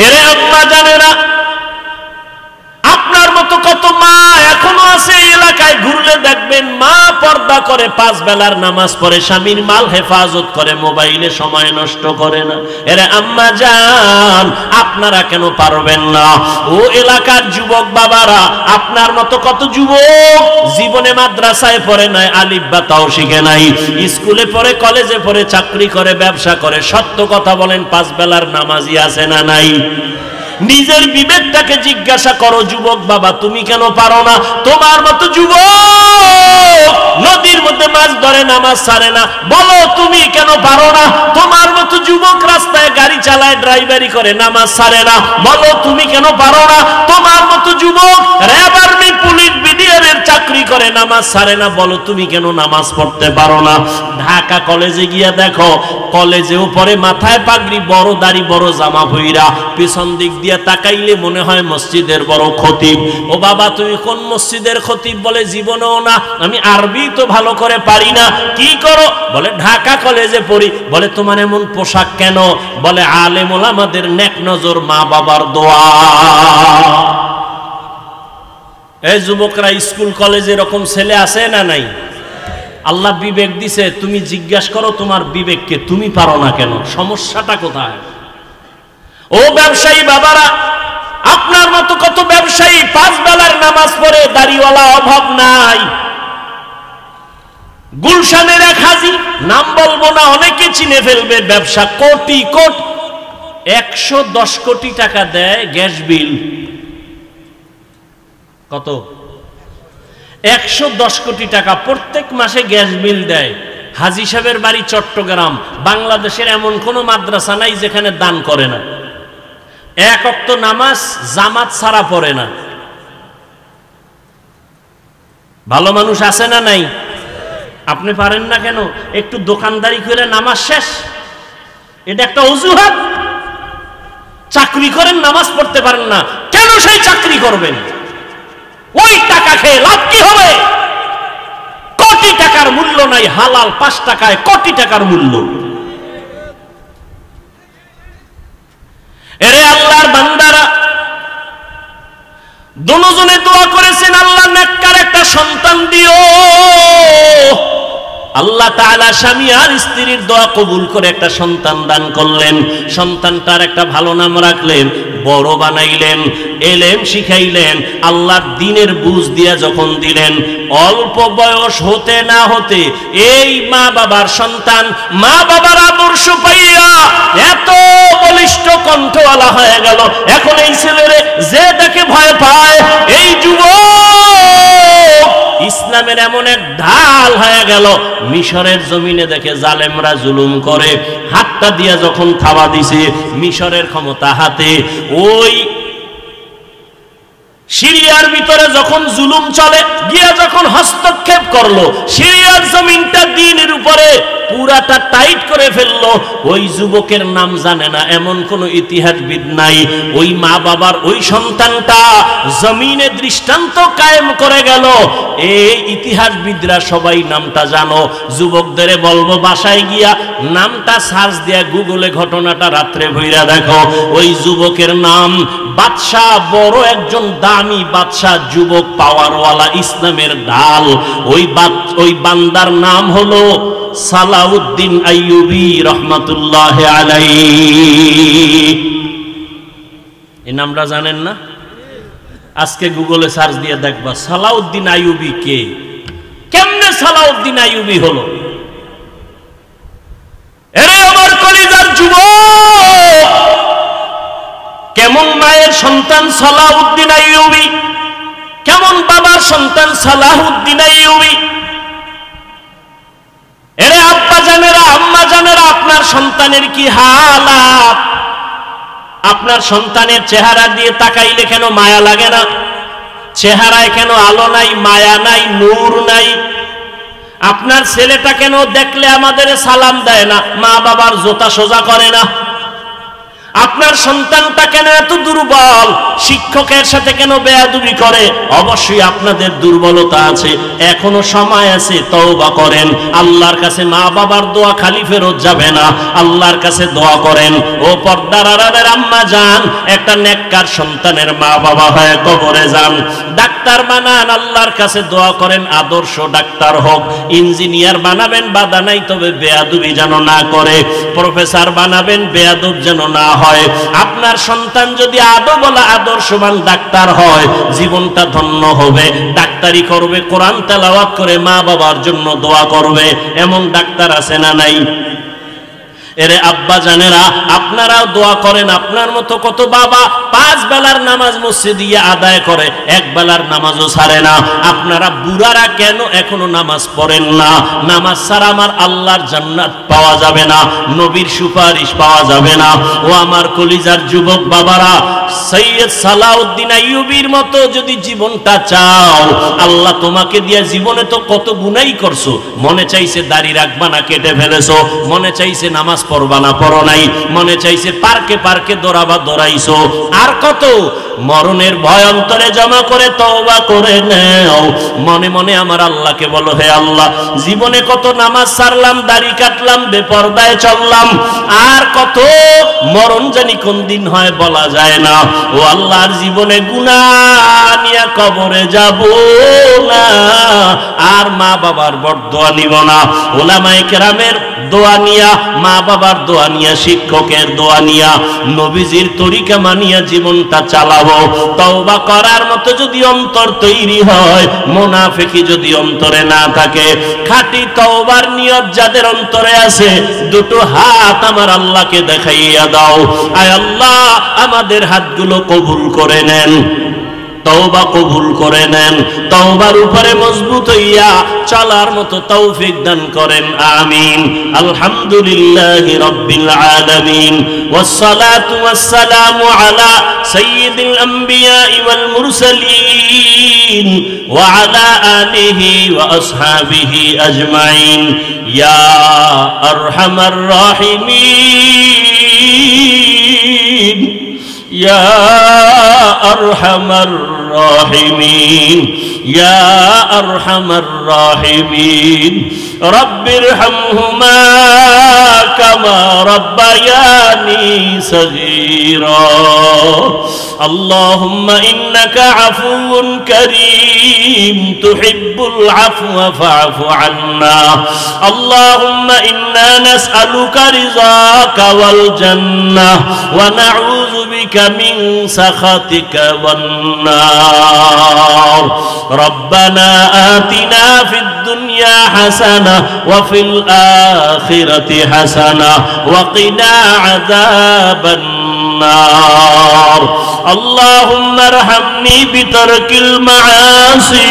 এরে আম্মা জানেরা, আপনার মতো কত মা এখনো আছে এলাকায়, ঘুরলে দেখবেন মা পর্দা করে, 5 বেলার নামাজ পড়ে, স্বামীর মাল হেফাজত করে, মোবাইলে সময় নষ্ট করে না। এরে আম্মা জান, আপনারা কেন পারবেন না? ও এলাকার যুবক বাবারা, আপনার মতো কত যুবক জীবনে মাদ্রাসায় পড়ে নাই, আলিফ বা তাও শিখে নাই, স্কুলে পড়ে, কলেজে পড়ে, চাকরি করে, ব্যবসা করে। সত্য কথা বলেন, 5 বেলার নামাজি আছে না নাই? নিজের বিবেকটাকে জিজ্ঞাসা করো যুবক বাবা, তুমি কেন পারো না? তোমার মতো যুবক নদীর মধ্যে মাছ ধরে, নামাজ ছাড়ে না, বলো তুমি কেন পারো না? তোমার মতো যুবক রাস্তায় গাড়ি চালায়, ড্রাইভারি করে, নামাজ ছাড়ে না, বলো তুমি কেন পারো না? তোমার মতো যুবক র্যাব, আর্মি, পুলিশ, বিডিআরের চাকরি করে, নামাজ ছাড়ে না, বলো তুমি কেন নামাজ পড়তে পারো না? ঢাকা কলেজে গিয়া দেখো, কলেজেও পরে মাথায় পাগড়ি, বড় দাড়ি, বড় জামা পইরা, পিছন দিক দিয়ে তাকাইলে মনে হয় মসজিদের বড় খতিব। ও বাবা, তুমি কোন মসজিদের খতিব? বলে জীবনেও না, আমি আরবি তো ভালো করে পারি না। কি করো? বলে ঢাকা কলেজে পড়ি। বলে তোমার এমন পোশাক কেন? বলে আলেম ওলামাদের নেক নজর, মা বাবার দোয়া। এই যুবকরা, স্কুল কলেজে এরকম ছেলে আছে না নাই? আল্লাহ বিবেক দিছে, তুমি জিজ্ঞাসা করো তোমার বিবেককে, তুমি পারো না কেন? সমস্যাটা কোথায়? ও ব্যবসায়ী বাবারা, আপনার মতো কত ব্যবসায়ী 5 বেলার নামাজ পড়ে, দাড়িওয়ালা অভাব নাই। গুলশানের এক হাজি, নাম বলবো না, অনেকে চিনে ফেলবে, ব্যবসা কোটি কোটি, 110 কোটি টাকা দেয় গ্যাস বিল। কত? 110 কোটি টাকা প্রত্যেক মাসে গ্যাস বিল দেয়। হাজি সাহেবের বাড়ি চট্টগ্রাম। বাংলাদেশের এমন কোন মাদ্রাসা নাই যেখানে দান করে না। 1 ওয়াক্ত নামাজ জামাত ছাড়া পড়ে না। ভালো মানুষ আছে না নাই? আপনি পারেন না কেন? একটু দোকানদারি করে নামাজ শেষ, এটা একটা অজুহাত। চাকরি করেন, নামাজ পড়তে পারেন না, কেন সেই চাকরি করবেন? ওই টাকা খেয়ে লাভ কি হবে? কোটি টাকার মূল্য নাই, হালাল 5 টাকায় কোটি টাকার মূল্য। এরে আল্লাহর বান্দারা, দুজনে দোয়া করেছেন, আল্লাহ নেককার একটা সন্তান দিও। আল্লাহ তাআলা স্বামী আর স্ত্রীর দোয়া কবুল করে একটা সন্তান দান করলেন। সন্তানটার একটা ভালো নাম রাখলেন, বড় বানাইলেন, এলেম শিখাইলেন, আল্লাহর দ্বীনের বুঝ দিয়া যখন দিলেন, অল্প বয়স হতে না হতে এই মা বাবার সন্তান মা বাবার আদর্শ পাইয়া এত বলিষ্ঠ কণ্ঠওয়ালা হয়ে গেল। এখন এই ছেলেরে যে দেখে ভয় পায়, এই যুবক ইসলামের এমন এক ঢাল হয়ে গেল। মিশরের জমিনে দেখে জালেমরা জুলুম করে, হাতটা দিয়া যখন খাওয়া দিছে, মিশরের ক্ষমতা হাতে, ওই সিরিয়ার ভিতরে যখন জুলুম চলে, গিয়া যখন হস্তক্ষেপ করলো, সিরিয়ার জমিনটা দ্বীনের উপরে পুরাটা টাইট করে ফেললো। ওই যুবকের নাম জানে না এমন কোন ইতিহাসবিদ নাই। ওই মা বাবার ওই সন্তানটা জমিনে দৃষ্টান্ত কায়েম করে গেল। এই ইতিহাসবিদরা সবাই নামটা জানো। যুবকদের বলবো বাসায় গিয়া নামটা সার্চ দিয়া গুগলে ঘটনাটা রাত্রে ভইরা দেখো। ওই যুবকের নাম বাদশাহ, বড় একজন দামি বাদশাহ, যুবক পাওয়ারওয়ালা, ইসলামের ঢাল। ওই বান্দার নাম হলো সালাউদ্দিন আইয়ুবী রহমাতুল্লাহ আলাইহি। এই নামটা জানেন না? আজকে গুগলে সার্চ দিয়ে দেখবা সালাউদ্দিন আইয়ুবী কে, কেমনে সালাউদ্দিন আইয়ুবী হলো। এরে আমার কলিজার যুবক, কেমন মায়ের সন্তান সালাউদ্দিন আইয়ুবী, কেমন বাবার সন্তান সালাউদ্দিন আইয়ুবী। এরে আব্বা জানেরা, আম্মা জানেরা, আপনার সন্তানের কি হালাত? আপনার সন্তানের চেহারা দিয়ে তাকাইলে কেন মায়া লাগে না? চেহারায় কেন আলো নাই, মায়া নাই, নূর নাই? আপনার ছেলেটা কেন দেখলে আমাদের সালাম দেয় না, মা বাবার জোতা সোজা করে না? আপনার সন্তানটা কেন এত দুর্বল, শিক্ষকের সাথে কেন বেয়াদবি করে? অবশ্যই আপনাদের দুর্বলতা আছে, এখনো সময় আছে, তওবা করেন। আল্লাহর কাছে মা বাবার দোয়া খালি ফেরত যাবে না, আল্লাহর কাছে দোয়া করেন। ও পর্দার আড়ালের আম্মা যান, একটা নেককার সন্তানের মা বাবা হয়ে কবরে যান, ডাক্তার বানান, আল্লাহর কাছে দোয়া করেন আদর্শ ডাক্তার হোক। ইঞ্জিনিয়ার বানাবেন, বাধা নাই, তবে বেয়াদবি যেন না করে। প্রফেসর বানাবেন, বেয়াদব যেন না হয়। আপনার সন্তান যদি আদবওয়ালা আদর্শবান ডাক্তার হয়, জীবনটা ধন্য হবে। ডাক্তারি করবে, কোরআন তেলাওয়াত করে মা বাবার জন্য দোয়া করবে, এমন ডাক্তার আছে না নাই? এরে আব্বা জানেরা, আপনারাও দোয়া করেন। আপনার মতো কত বাবা 5 বেলার নামাজ মসজিদে গিয়ে আদায় করে, 1 বেলার নামাজও ছাড়ে না। আপনারা বুড়ারা কেন এখনো নামাজ পড়েন না? নামাজ ছাড়া আমার আল্লাহর জান্নাত পাওয়া যাবে না, নবীর সুপারিশ পাওয়া যাবে না। ও আমার কলিজার যুবক বাবারা, সৈয়দ সালাউদ্দিন আইয়ুবীর মতো যদি জীবনটা চাও, আল্লাহ তোমাকে দিয়ে জীবনে তো কত গুনাই করছো। মনে চাইছে দাড়ি রাখবা না, কেটে ফেলেছো। মনে চাইছে নামাজ নামাজ পড়বা না পড়ো নাই, মনে চাইছে পার্কে পার্কে দৌড়াবা দৌড়াইছো, আর কত মরণের ভয় অন্তরে জমা করে তওবা করে নাও। মনে মনে আমার আল্লাহকে বলো, হে আল্লাহ, জীবনে কত নামাজ ছাড়লাম, দাড়ি কাটলাম, বেপরদায় চললাম, আর কত মরণ জানি কোন দিন হয় বলা যায় না। ও আল্লাহর জীবনে গুনাহ নিয়ে কবরে যাব না, আর মা বাবার বরদোয়া নিব না, ওলামায়ে কেরামের দোয়া নিয়া, মা বাবার দোয়া নিয়া, শিক্ষকের দোয়া নিয়া, নবীজির তরিকা মানিয়া জীবনটা চালাবো। তওবা করার মতো যদি অন্তর তৈরি হয়, মুনাফিকি যদি অন্তরে না থাকে, খাঁটি তওবার নিয়ত যাদের অন্তরে আছে, দুটো হাত আমার আল্লাহকে দেখাইয়া দাও। আয় আল্লাহ, আমাদের হাতগুলো কবুল করে নেন, তওবা কবুল করে নেন, তওবার উপরে মজবুত হইয়া চলার মতো তৌফিক দান করেন, আমিন। আলহামদুলিল্লাহি রাব্বিল আলামিন, ওয়াসসালাতু ওয়াসসালামু আলা সাইয়্যিদিল আমবিয়া ওয়াল মুরসালিন ওয়া আলা আলিহি ওয়া আসহাবিহি আজমাইন, ইয়া আরহামার রাহিমিন, ইয়া আরহামার রাহিমিন, ইয়া আরহামার রাহিমিন, রব্বিরহামহুমা কামা রব্বায়ানি সগীরা। আল্লাহুম্মা ইন্নাকা আফুউন কারীম তুহিব্বুল আফওয়া ফা'ফু আন্না। আল্লাহুম্মা ইন্না নাসআলুকা রিযাকা ওয়াল জান্নাহ ওয়া নাউযু বিকা মিন সাখাতিকা ওয়ান নার। রব্বানা আতিনা ফিদ দুনিয়া হাসানাহ ওয়া ফিল আখিরাতি হাসানাহ ওয়া কিনা আযাবান নার। আল্লাহুম্মা আরহামনি বিতারকিল মাআসি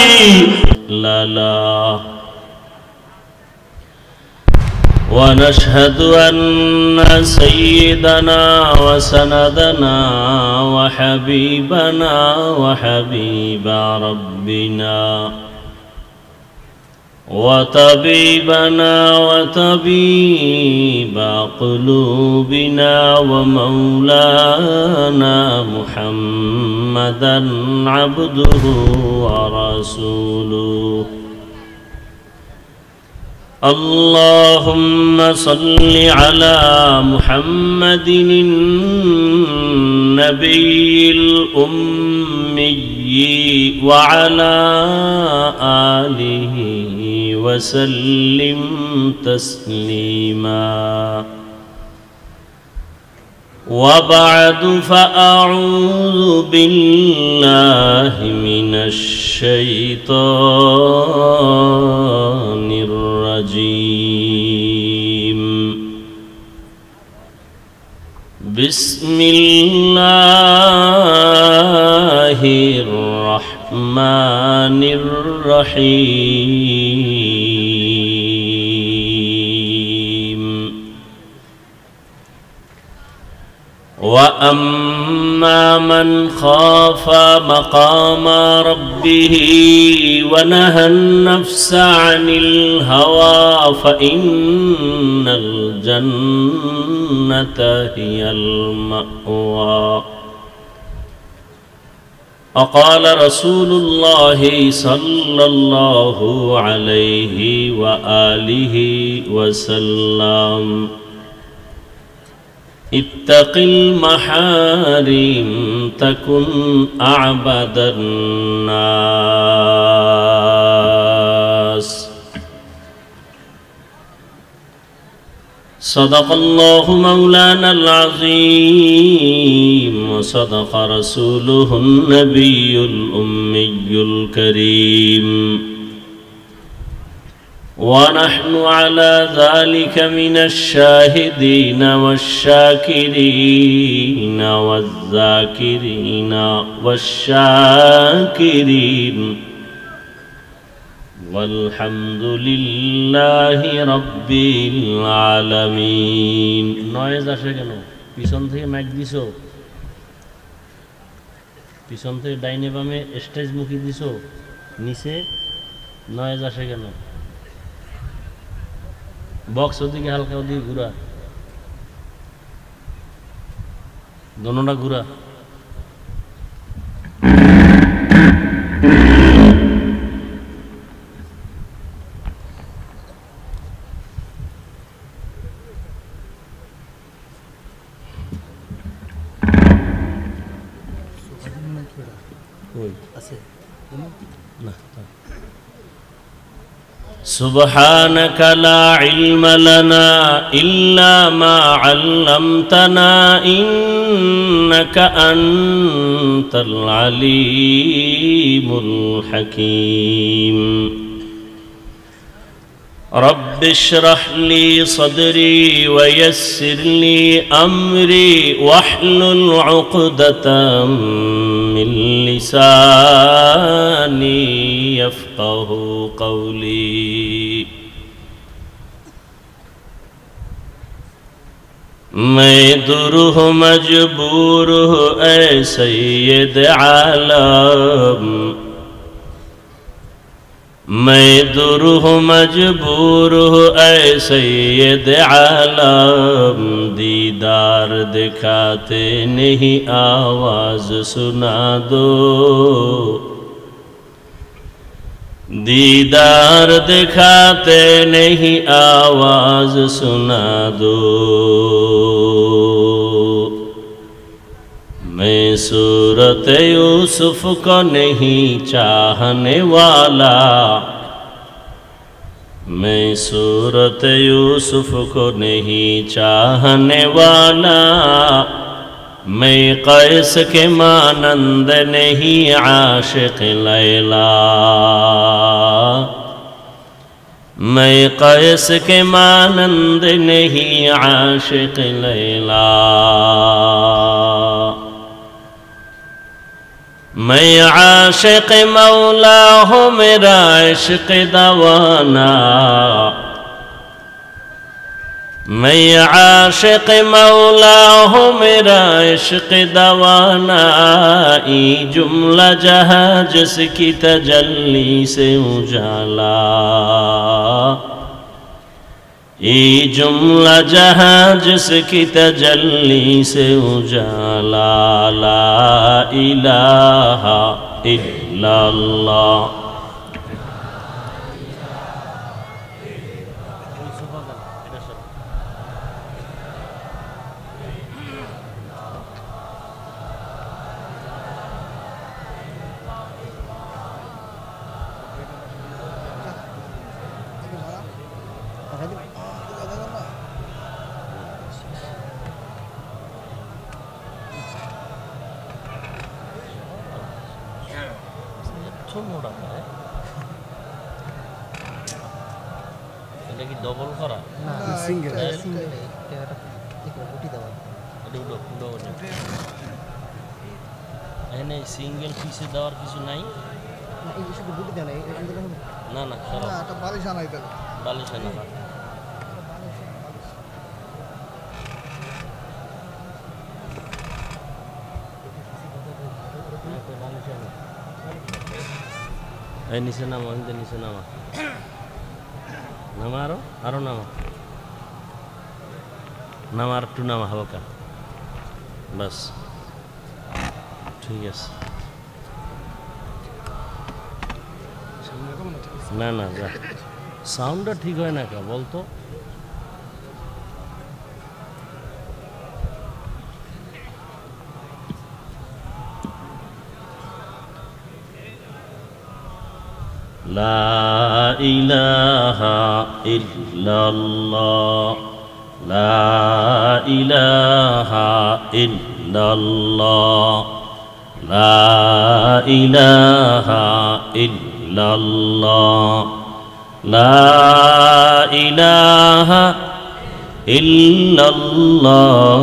লা লা। ونشهد أن سيدنا وسندنا وحبيبنا وحبيب ربنا وطبيبنا وطبيب قلوبنا ومولانا محمدا عبده ورسوله. اللهم صل على محمد النبي الأمي وعلى آله وسلم تسليما. وبعد فأعوذ بالله من الشيطان الرجيم. بسم الله الرحمن الرحيم. وأما من خاف مقام ربه ونهى النفس عن الهوى فإن الجنة هي المأوى. وقال رسول الله صلى الله عليه وآله وسلم: اتق المحارم تكن أعبد الناس. صدق الله مولانا العظيم وصدق رسوله النبي الأمي الكريم. ونحن على ذلك من الشاهدين والشاكرين والذاكرين والشاكرين والحمد لله رب العالمين. নয়েজ আসে কেন? পিছন থেকে মাইক দিছো, পিছন থেকে ডাইনে বামে স্টেজ মুখী দিছো, নিচে নয়েজ আসে কেন? বক্স ওদিকে হালকা ওদিকে ঘুরা, दोनों ना घुरा سبحانك لا علم لنا إلا ما علمتنا إنك أنت العليم الحكيم رب اشرح لي صدري ويسر لي أمري واحلل عقدة من لساني يفقه قولي मैं दुरूह मजबूर हूँ ऐ सैयद आलम मैं दुरूह मजबूर हूँ ऐ सैयद आलम दीदार दिखाते नहीं आवाज सुना दो दीदार दिखाते नहीं आवाज सुना दो मैं सूरत यूसुफ को नहीं चाहने वाला मैं सूरत यूसुफ को नहीं चाहने वाला मैं कैस के मानंद नहीं आशिक लैला मैं कैस के मानंद नहीं आशिक लैला मैं आशिक मौला हूँ मेरा इश्क दवाना मैं आशिक मौला हूँ मेरा इश्क दवाना ई जुमला जहाँ जिसकी तजल्ली से उजाला ये जुमला जहाँ जिसकी तजल्ली से उजाला ला इलाहा इल्लल्लाह डबल करा ना सिंगल सिंगल गुटी देवा डुडो डुडो এনে সিঙ্গেল পিসে দেওয়ার কিছু নাই না এই শুধু গুটি দেনা না না না এটা বালিশ আনাই দাও বালিশ আনা এই নিচে নামা নিচে নামা নামা আরো নামা নামা আর একটু নামা হালকা বাস ঠিক আছে না না যা সাউন্ডটা ঠিক হয় না কা বলতো লা ইলাহা ইল্লাল্লাহ লা ইলাহা ইল্লাল্লাহ লা ইলাহা ইল্লাল্লাহ লা ইলাহা ইল্লাল্লাহু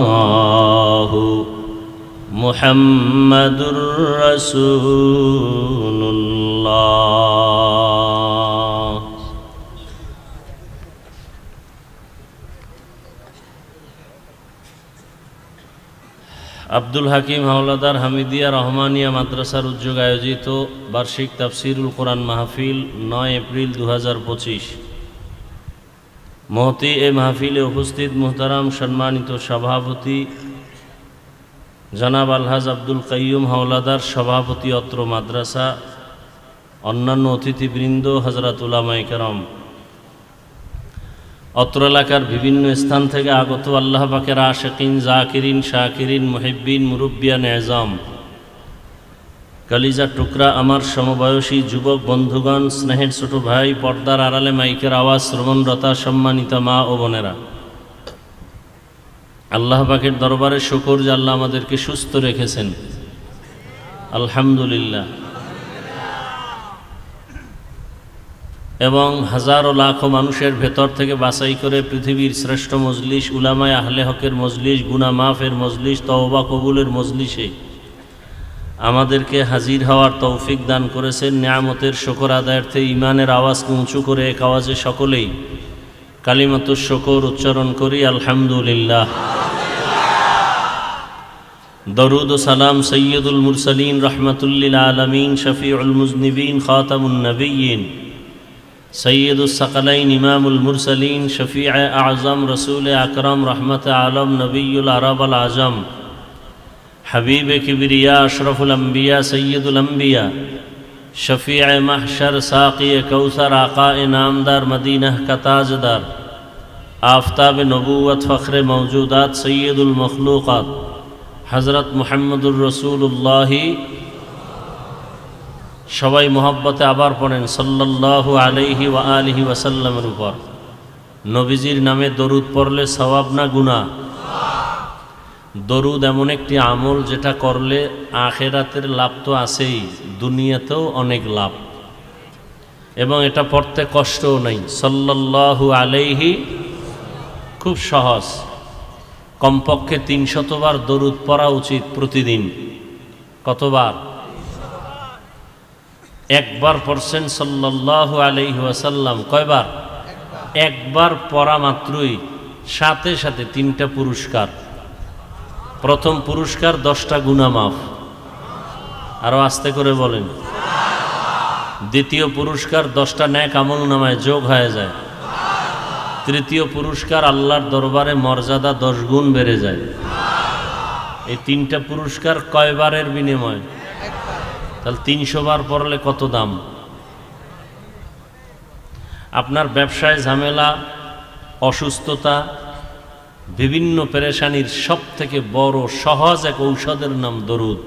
মুহাম্মাদুর রাসূলুল্লাহ। আব্দুল হাকিম হাওলাদার হামিদিয়া রহমানিয়া মাদ্রাসার উদ্যোগে আয়োজিত বার্ষিক তাফসিরুল কোরআন মাহফিল 9 এপ্রিল 2025। মহতি এ মাহফিলে উপস্থিত মুহতারাম সম্মানিত সভাপতি জনাব আলহাজ আব্দুল কাইয়ুম হাওলাদার সভাপতি অত্র মাদ্রাসা, অন্যান্য অতিথিবৃন্দ, হযরত উলামায়ে কেরাম, অত্র এলাকার বিভিন্ন স্থান থেকে আগত আল্লাহ পাকের আশিকিন, জাকিরিন, শাকিরিন, মুহিব্বিন, মুরব্বিয়ান এজাম, কালিজার টুকরা আমার সমবয়সী যুবক বন্ধুগণ, স্নেহের ছোট ভাই, পর্দার আড়ালে মাইকের আওয়াজ শ্রবণরতা সম্মানিত মা ও বোনেরা, আল্লাহ পাকের দরবারে শুকর যে আল্লাহ আমাদেরকে সুস্থ রেখেছেন, আলহামদুলিল্লাহ। এবং হাজারো লাখো মানুষের ভেতর থেকে বাছাই করে পৃথিবীর শ্রেষ্ঠ মজলিস, উলামায়ে আহলে হকের মজলিস, গুনাহ মাফের মজলিস, তওবা কবুলের মজলিসে আমাদেরকে হাজির হওয়ার তৌফিক দান করেছেন। নিয়ামতের শুকর আদায়ার্থে ইমানের আওয়াজকে উঁচু করে এক আওয়াজে সকলেই কালিমাতুশ শুকর উচ্চারণ করি, আলহামদুলিল্লাহ। দরুদ ও সালাম সৈয়দুল মুরসালিন, রহমাতুল্লিল আলামিন, শফিউল মুজনিবিন, খাতামুন নবিয়্যিন, সৈয়দুস সাকালাইন, ইমামুল মুরসালিন, শফিয়ে আজম, রসুল আকরম, রহমত আলম, নবিয়ুল আরব আল আজম, হাবিব কিবরিয়া, আশরফুল আম্বিয়া, সৈয়দুল আম্বিয়া, শফিয়ে মাহশর, সাকি কৌসর, আকায়ে নামদার, মদীনাহ का ताजदार, आफताब नबूवत, फ़ख्र मौजूदात, सैयदुल मखलूक़ात, हज़रत मुहम्मदुर रसूलुल्लाह। সবাই মোহাব্বতে আবার পড়েন সাল্লাল্লাহু আলাইহি ওয়া আলিহি ওয়াসাল্লামের উপর। নবীজির নামে দরুদ পড়লে সওয়াব না গুনাহ? দরুদ এমন একটি আমল যেটা করলে আখিরাতের লাভ তো আছেই, দুনিয়াতেও অনেক লাভ, এবং এটা পড়তে কষ্টও নাই। সাল্লাল্লাহু আলাইহি খুব সহজ, কমপক্ষে ৩০০ বার দরুদ পড়া উচিত প্রতিদিন। কতবার? একবার পড়ছেন সাল্লাল্লাহু আলাইহি ওয়াসাল্লাম, কয়বার? একবার পড়া মাত্রই সাথে সাথে ৩টা পুরস্কার। প্রথম পুরস্কার 10টা গুনাহ মাফ, আরো আস্তে করে বলেন। দ্বিতীয় পুরস্কার 10টা নেক আমল নামায় যোগ হয়ে যায়। তৃতীয় পুরস্কার আল্লাহর দরবারে মর্যাদা 10 গুণ বেড়ে যায়। এই 3টা পুরস্কার কয়বারের বিনিময়? তাহলে 300 বার পড়লে কত দাম? আপনার ব্যবসায় ঝামেলা, অসুস্থতা, বিভিন্ন পেরেশানির সব থেকে বড় সহজ এক ঔষধের নাম দরুদ।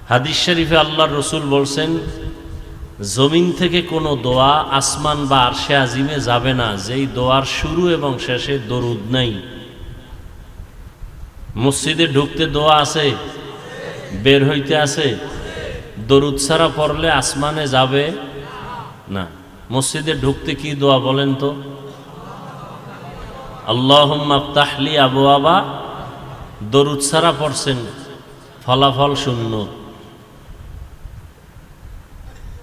হাদিস শরীফে আল্লাহর রসুল বলছেন, জমিন থেকে কোনো দোয়া আসমান বা আরশে আজিমে যাবে না যেই দোয়ার শুরু এবং শেষে দরুদ নাই। মসজিদে ঢুকতে দোয়া আছে, বের হইতে আছে, দরুদ ছাড়া পড়লে আসমানে যাবে না। মসজিদে ঢুকতে কি দোয়া বলেন তো? আল্লাহুম্মা আফতাহলি আবওয়াবা, দরুদ ছাড়া পড়ছেন, ফলাফল শূন্য।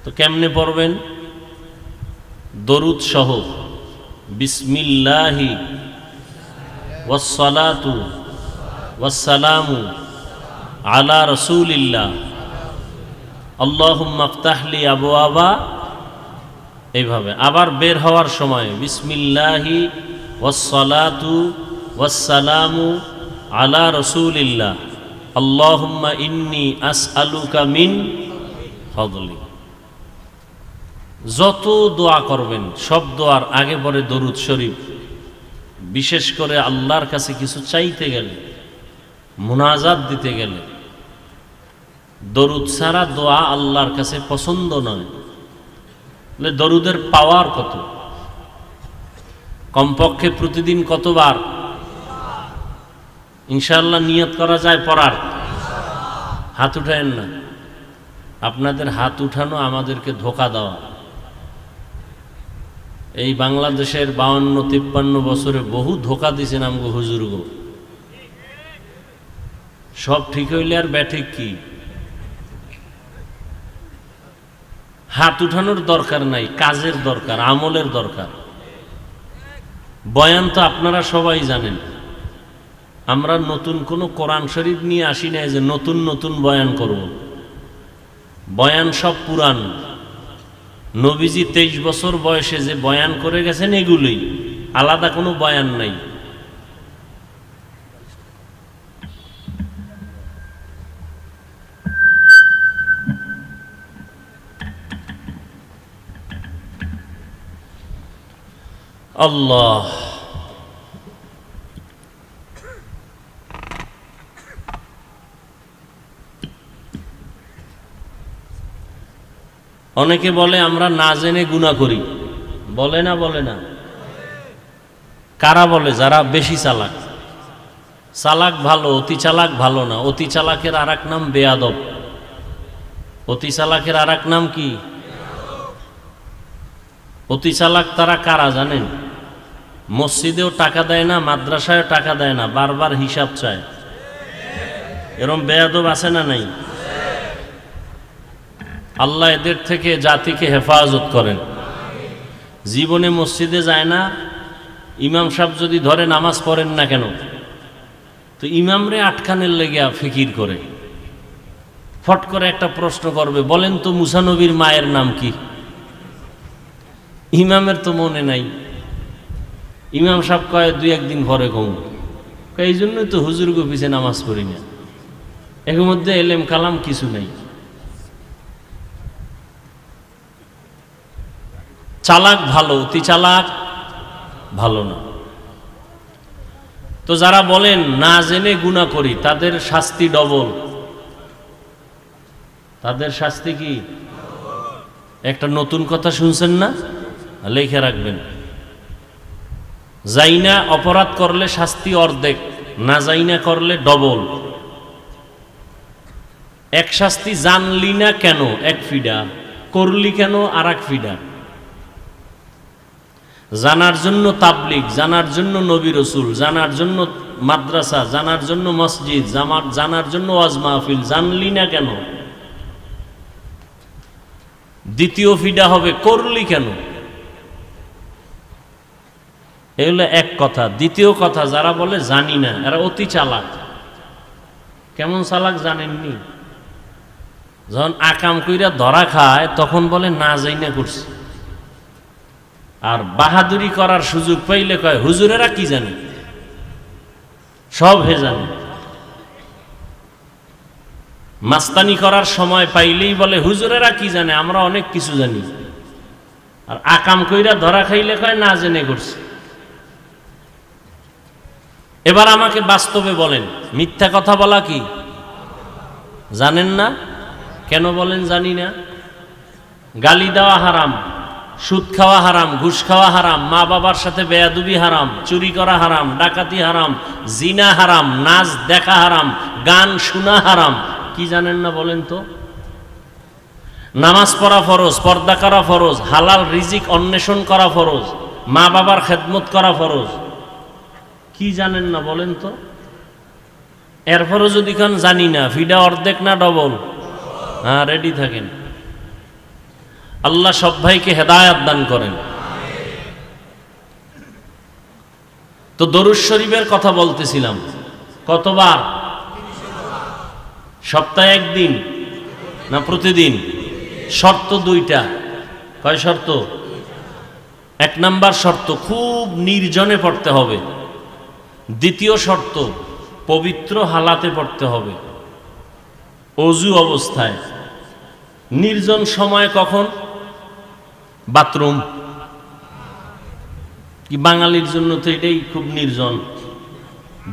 তো কেমনে পড়বেন? দরুদ সহ বিসমিল্লাহি ওয়াসসালাতু ওয়াসসালামু আলা রাসূলিল্লাহ, আল্লাহুম্মা আফতাহলি আবওয়াবা, এইভাবে। আবার বের হওয়ার সময় বিসমিল্লাহি ওয়াসসালাতু ওয়াসসালামু আলা রাসূলিল্লাহ, আল্লাহুম্মা ইন্নী আসআলুকা মিন ফাদলি। যত দোয়া করবেন সব দোয়ার আগে পরে দরুদ শরীফ। বিশেষ করে আল্লাহর কাছে কিছু চাইতে গেলে, মুনাজাত দিতে গেলে দরুদ ছাড়া দোয়া আল্লাহর কাছে পছন্দ নয়। দরুদের পাওয়ার কত? কমপক্ষে প্রতিদিন কতবার? ইনশাআল্লাহ নিয়ত করা যায় পড়ার। হাত উঠায়েন না, আপনাদের হাত উঠানো আমাদেরকে ধোঁকা দেওয়া। এই বাংলাদেশের 52-53 বছরে বহু ধোঁকা দিয়েছেন আমগো হুজুরগো। সব ঠিক হইলে আর ব্যাঠিক কি? হাত উঠানোর দরকার নাই, কাজের দরকার, আমলের দরকার। বয়ান তো আপনারা সবাই জানেন। আমরা নতুন কোনো কোরআন শরীফ নিয়ে আসি নাই যে নতুন নতুন বয়ান করব। বয়ান সব পুরান। নবীজি 23 বছর বয়সে যে বয়ান করে গেছেন এগুলোই, আলাদা কোনো বয়ান নাই। আল্লাহ, অনেকে বলে আমরা না জেনে গুনাহ করি, বলে না? বলে না? কারা বলে? যারা বেশি চালাক। চালাক ভালো, অতি চালাক ভালো না। অতি চালাকের আর এক নাম বেয়াদব। অতি চালাকের আর এক নাম কি? অতি চালাক তারা কারা জানেন? মসজিদেও টাকা দেয় না, মাদ্রাসায়ও টাকা দেয় না, বারবার হিসাব চায়। এরম বেয়াদব আছে না নাই? আল্লাহ এদের থেকে জাতিকে হেফাজত করেন। জীবনে মসজিদে যায় না, ইমাম সাহেব যদি ধরে নামাজ পড়েন না কেন, তো ইমামরে আটকানের লেগে ফিকির করে। ফট করে একটা প্রশ্ন করবে, বলেন তো মুসা নবীর মায়ের নাম কি? ইমামের তো মনে নাই। ইমাম সাহেব কয় দুই একদিন পরে কম। এই জন্যই তো হুজুর পিছে নামাজ পড়ি না, এর মধ্যে এলেম কালাম কিছু নাই। চালাক ভালো, অতি চালাক ভালো না। তো যারা বলেন না জেনে গুনাহ করি, তাদের শাস্তি ডবল। তাদের শাস্তি কি? একটা নতুন কথা শুনছেন না? লিখে রাখবেন। যাইনা অপরাধ করলে শাস্তি অর্ধেক, না যাইনা করলে ডবল। এক শাস্তি জানলি না কেন এক ফিডা, করলি কেন আর এক ফিডা। জানার জন্য তাবলিগ, জানার জন্য নবী রসুল, জানার জন্য মাদ্রাসা, জানার জন্য মসজিদ, জানার জন্য ওয়াজ মাহফিল, জানলি না কেন। দ্বিতীয় ফিডা হবে করলি কেন। এগুলো এক কথা। দ্বিতীয় কথা, যারা বলে জানি না, এরা অতি চালাক। কেমন চালাক জানেননি? যখন আকাম কইরা ধরা খায় তখন বলে না যাই না করছি, আর বাহাদুরি করার সুযোগ পাইলে কয় হুজুরেরা কি জানে, সব হে জানে। মাস্তানি করার সময় পাইলেই বলে হুজুরেরা কি জানে, আমরা অনেক কিছু জানি। আর আকাম কইরা ধরা খাইলে কয় না জেনে করছি। এবার আমাকে বাস্তবে বলেন, মিথ্যা কথা বলা কি? জানেন না? কেন বলেন জানি না? গালি দেওয়া হারাম, সুদ খাওয়া হারাম, ঘুষ খাওয়া হারাম, মা বাবার সাথে বেয়াদবি হারাম, চুরি করা হারাম, ডাকাতি হারাম, জিনা হারাম, নাচ দেখা হারাম, গান শোনা হারাম। কি জানেন না বলেন তো? নামাজ পড়া ফরজ, পর্দা করা ফরজ, হালাল রিজিক অন্বেষণ করা ফরজ, মা বাবার খেদমত করা ফরজ। কি জানেন না বলেন তো? এরপরও যদি খান জানি না, ফিডা অর্ধেক না ডবল? হ্যাঁ, রেডি থাকেন। আল্লাহ সব ভাইকে হেদায়াত দান করেন। তো দরুদ শরীফের কথা বলতেছিলাম। কতবার? সপ্তাহে একদিন না প্রতিদিন? শর্ত দুইটা। কয় শর্ত? এক নাম্বার শর্ত, খুব নির্জনে পড়তে হবে। দ্বিতীয় শর্ত, পবিত্র হালাতে পড়তে হবে, অজু অবস্থায়। নির্জন সময় কখন? বাথরুম। কি বাঙালির জন্য তো এটাই খুব নির্জন।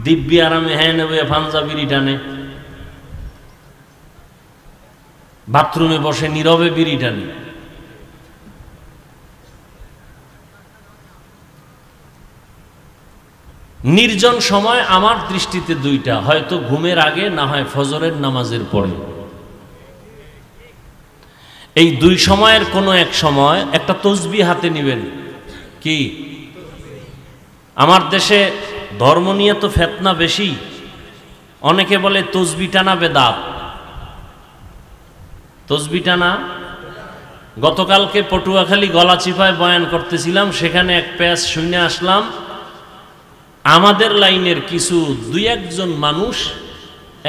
দিব্যি আরামে হ্যাঁ নেবে পাঞ্জাবিরি টানে, বাথরুমে বসে নীরবে বিড়ি টানে। নির্জন সময় আমার দৃষ্টিতে দুইটা, হয়তো ঘুমের আগে, না হয় ফজরের নামাজের পরে। এই দুই সময়ের কোনো এক সময় একটা তসবিহ হাতে নেবেন। কি? আমার দেশে ধর্ম নিয়ে তো ফেতনা বেশি। অনেকে বলে তসবিহ টানা বেদাত। তসবিহ টানা, গতকালকে পটুয়াখালী গলাচিপায় বয়ান করতেছিলাম, সেখানে এক প্যাচ শুনে আসলাম। আমাদের লাইনের কিছু দুই একজন মানুষ,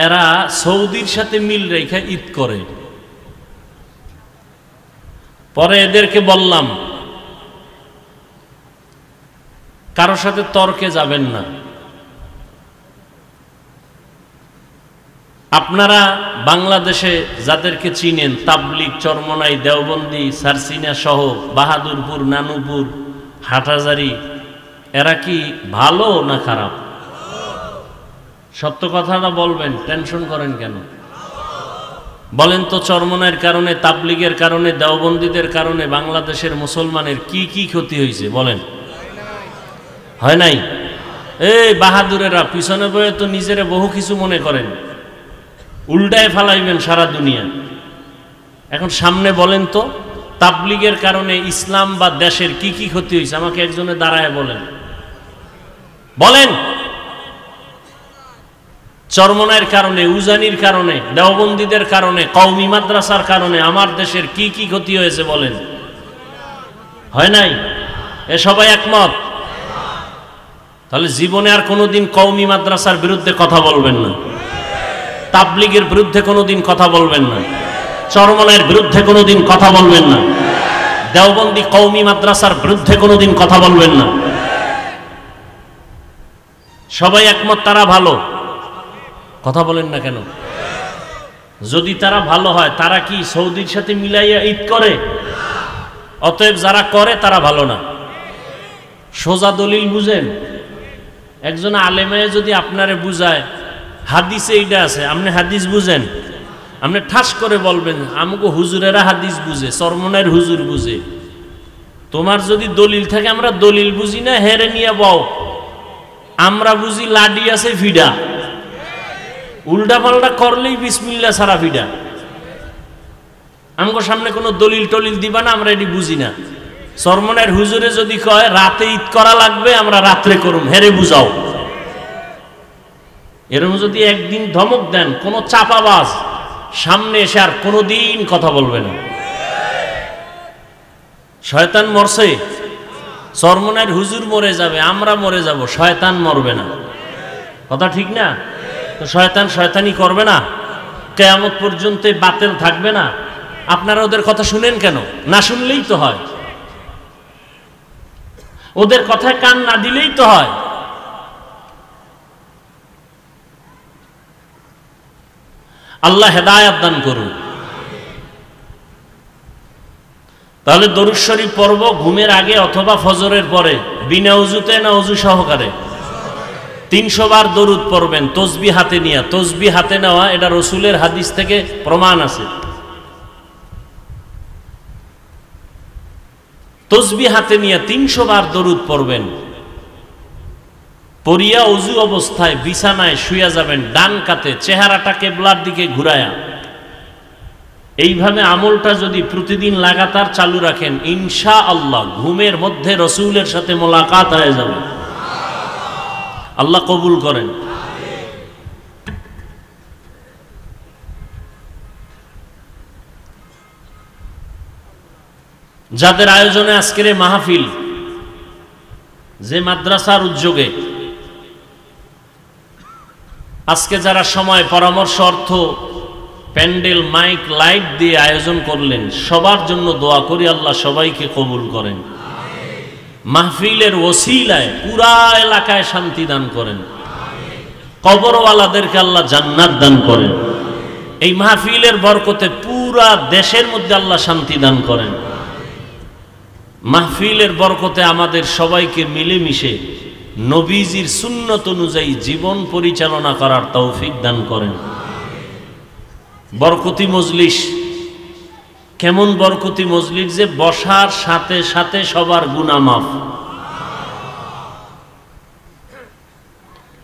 এরা সৌদির সাথে মিল রেখা ঈদ করে। পরে এদেরকে বললাম, কারোর সাথে তর্কে যাবেন না। আপনারা বাংলাদেশে যাদেরকে চিনেন, তাবলিগ, চরমনাই, দেওবন্দি, সারসিনা সহ বাহাদুরপুর, নানুপুর, হাটহাজারী, এরা কি ভালো না খারাপ? সত্য কথাটা বলবেন, টেনশন করেন কেন? বলেন তো, চরমনাইয়ের কারণে, তাবলিগের কারণে, দেওবন্দীদের কারণে বাংলাদেশের মুসলমানের কি কি ক্ষতি হয়েছে বলেন? হয় নাই? এই বাহাদুরেরা পিছনে বয়ে তো নিজেরা বহু কিছু মনে করেন, উল্টায় ফালাইবেন সারা দুনিয়া। এখন সামনে বলেন তো, তাবলিগের কারণে ইসলাম বা দেশের কি কি ক্ষতি হয়েছে? আমাকে একজনে দাঁড়ায় বলেন, বলেন। চরমনাইয়ের কারণে, উজানির কারণে, দেওবন্দীদের কারণে, কওমি মাদ্রাসার কারণে আমার দেশের কি কি ক্ষতি হয়েছে বলেন? হয় নাই? এ সবাই একমত? তাহলে জীবনে আর কোনোদিন কওমি মাদ্রাসার বিরুদ্ধে কথা বলবেন না, তাবলিগের বিরুদ্ধে কোনোদিন কথা বলবেন না, চরমনাইয়ের বিরুদ্ধে কোনোদিন কথা বলবেন না, দেওবন্দি কওমি মাদ্রাসার বিরুদ্ধে কোনোদিন কথা বলবেন না। সবাই একমত তারা ভালো, কথা বলেন না কেন? যদি তারা ভালো হয়, তারা কি সৌদির সাথে মিলাইয়া ঈদ করে? অতএব যারা করে তারা ভালো না। সোজা দলিল বুঝেন। একজন আলেমায়ে যদি আপনারে বুঝায় হাদিসে এইটা আছে, আপনি হাদিস বুঝেন, আপনি ঠাস করে বলবেন আমাকে হুজুরেরা হাদিস বুঝে, চরমনাইয়ের হুজুর বুঝে। তোমার যদি দলিল থাকে, আমরা দলিল বুঝি না, হেরে নিয়ে বও, আমরা বুঝি লাডি আছে ফিডা, উল্টা পাল্টা করলেই বিসমিল্লাহ সারা ফিডা। আমগো সামনে কোনো দলিল টলিল দিবা না, আমরা এটি বুঝি না। চরমনাইয়ের হুজুরে যদি কয় রাতে ঈদ করা লাগবে, আমরা রাত্রে করুম, হেরে বুঝাও। এরকম যদি একদিন ধমক দেন, কোনো চাপাবাজ সামনে এসে আর কোনোদিন কথা বলবে না। শয়তান মরছে, চরমনাইয়ের হুজুর মরে যাবে, আমরা মরে যাব, শয়তান মরবে না। কথা ঠিক না? তো শয়তান শয়তানি করবে না, কিয়ামত পর্যন্ত বাতিল থাকবে না। আপনারা ওদের কথা শুনেন কেন? না শুনলেই তো হয়, ওদের কথায় কান না দিলেই তো হয়। আল্লাহ হেদায়েত দান করুন। তাহলে দরুদ শরীফ পড়ব ঘুমের আগে অথবা ফজরের পরে, বিনা ওযুতে না ওযু সহকারে? 300 বার দরুদ পড়বেন তসবিহ হাতে নিয়ে। তসবিহ হাতে নেওয়া এটা রাসূলের হাদিস থেকে প্রমাণ আছে। তসবিহ হাতে নিয়ে 300 বার দরুদ পড়বেন। পড়িয়া ওযু অবস্থায় বিছানায় শুয়ে যাবেন, ডান কাতে, চেহারাটা কিবলার দিকে ঘুরায়া। এইভাবে আমলটা যদি প্রতিদিন লাগাতার চালু রাখেন, ইনশাআল্লাহ ঘুমের মধ্যে রাসূলের সাথে মোলাকাত হয়ে যাবে। আল্লাহ কবুল করেন। যাদের আয়োজনে আজকের এই মাহফিল, যে মাদ্রাসার উদ্যোগে আজকে যারা সময়, পরামর্শ, অর্থ, প্যান্ডেল, মাইক, লাইট দিয়ে আয়োজন করলেন, সবার জন্য দোয়া করি আল্লাহ সবাইকে কবুল করেন। মাহফিলের ওসিলায় পুরা এলাকায় শান্তি দান করেন, কবরওয়ালাদেরকে আল্লাহ জান্নাত দান করেন। এই মাহফিলের বরকতে পুরা দেশের মধ্যে আল্লাহ শান্তি দান করেন। মাহফিলের বরকতে আমাদের সবাইকে মিলেমিশে নবীজির সুন্নত অনুযায়ী জীবন পরিচালনা করার তৌফিক দান করেন। বরকতি মজলিস, কেমন বরকতি মজলিস যে বসার সাথে সাথে সবার গুনাহ মাফ।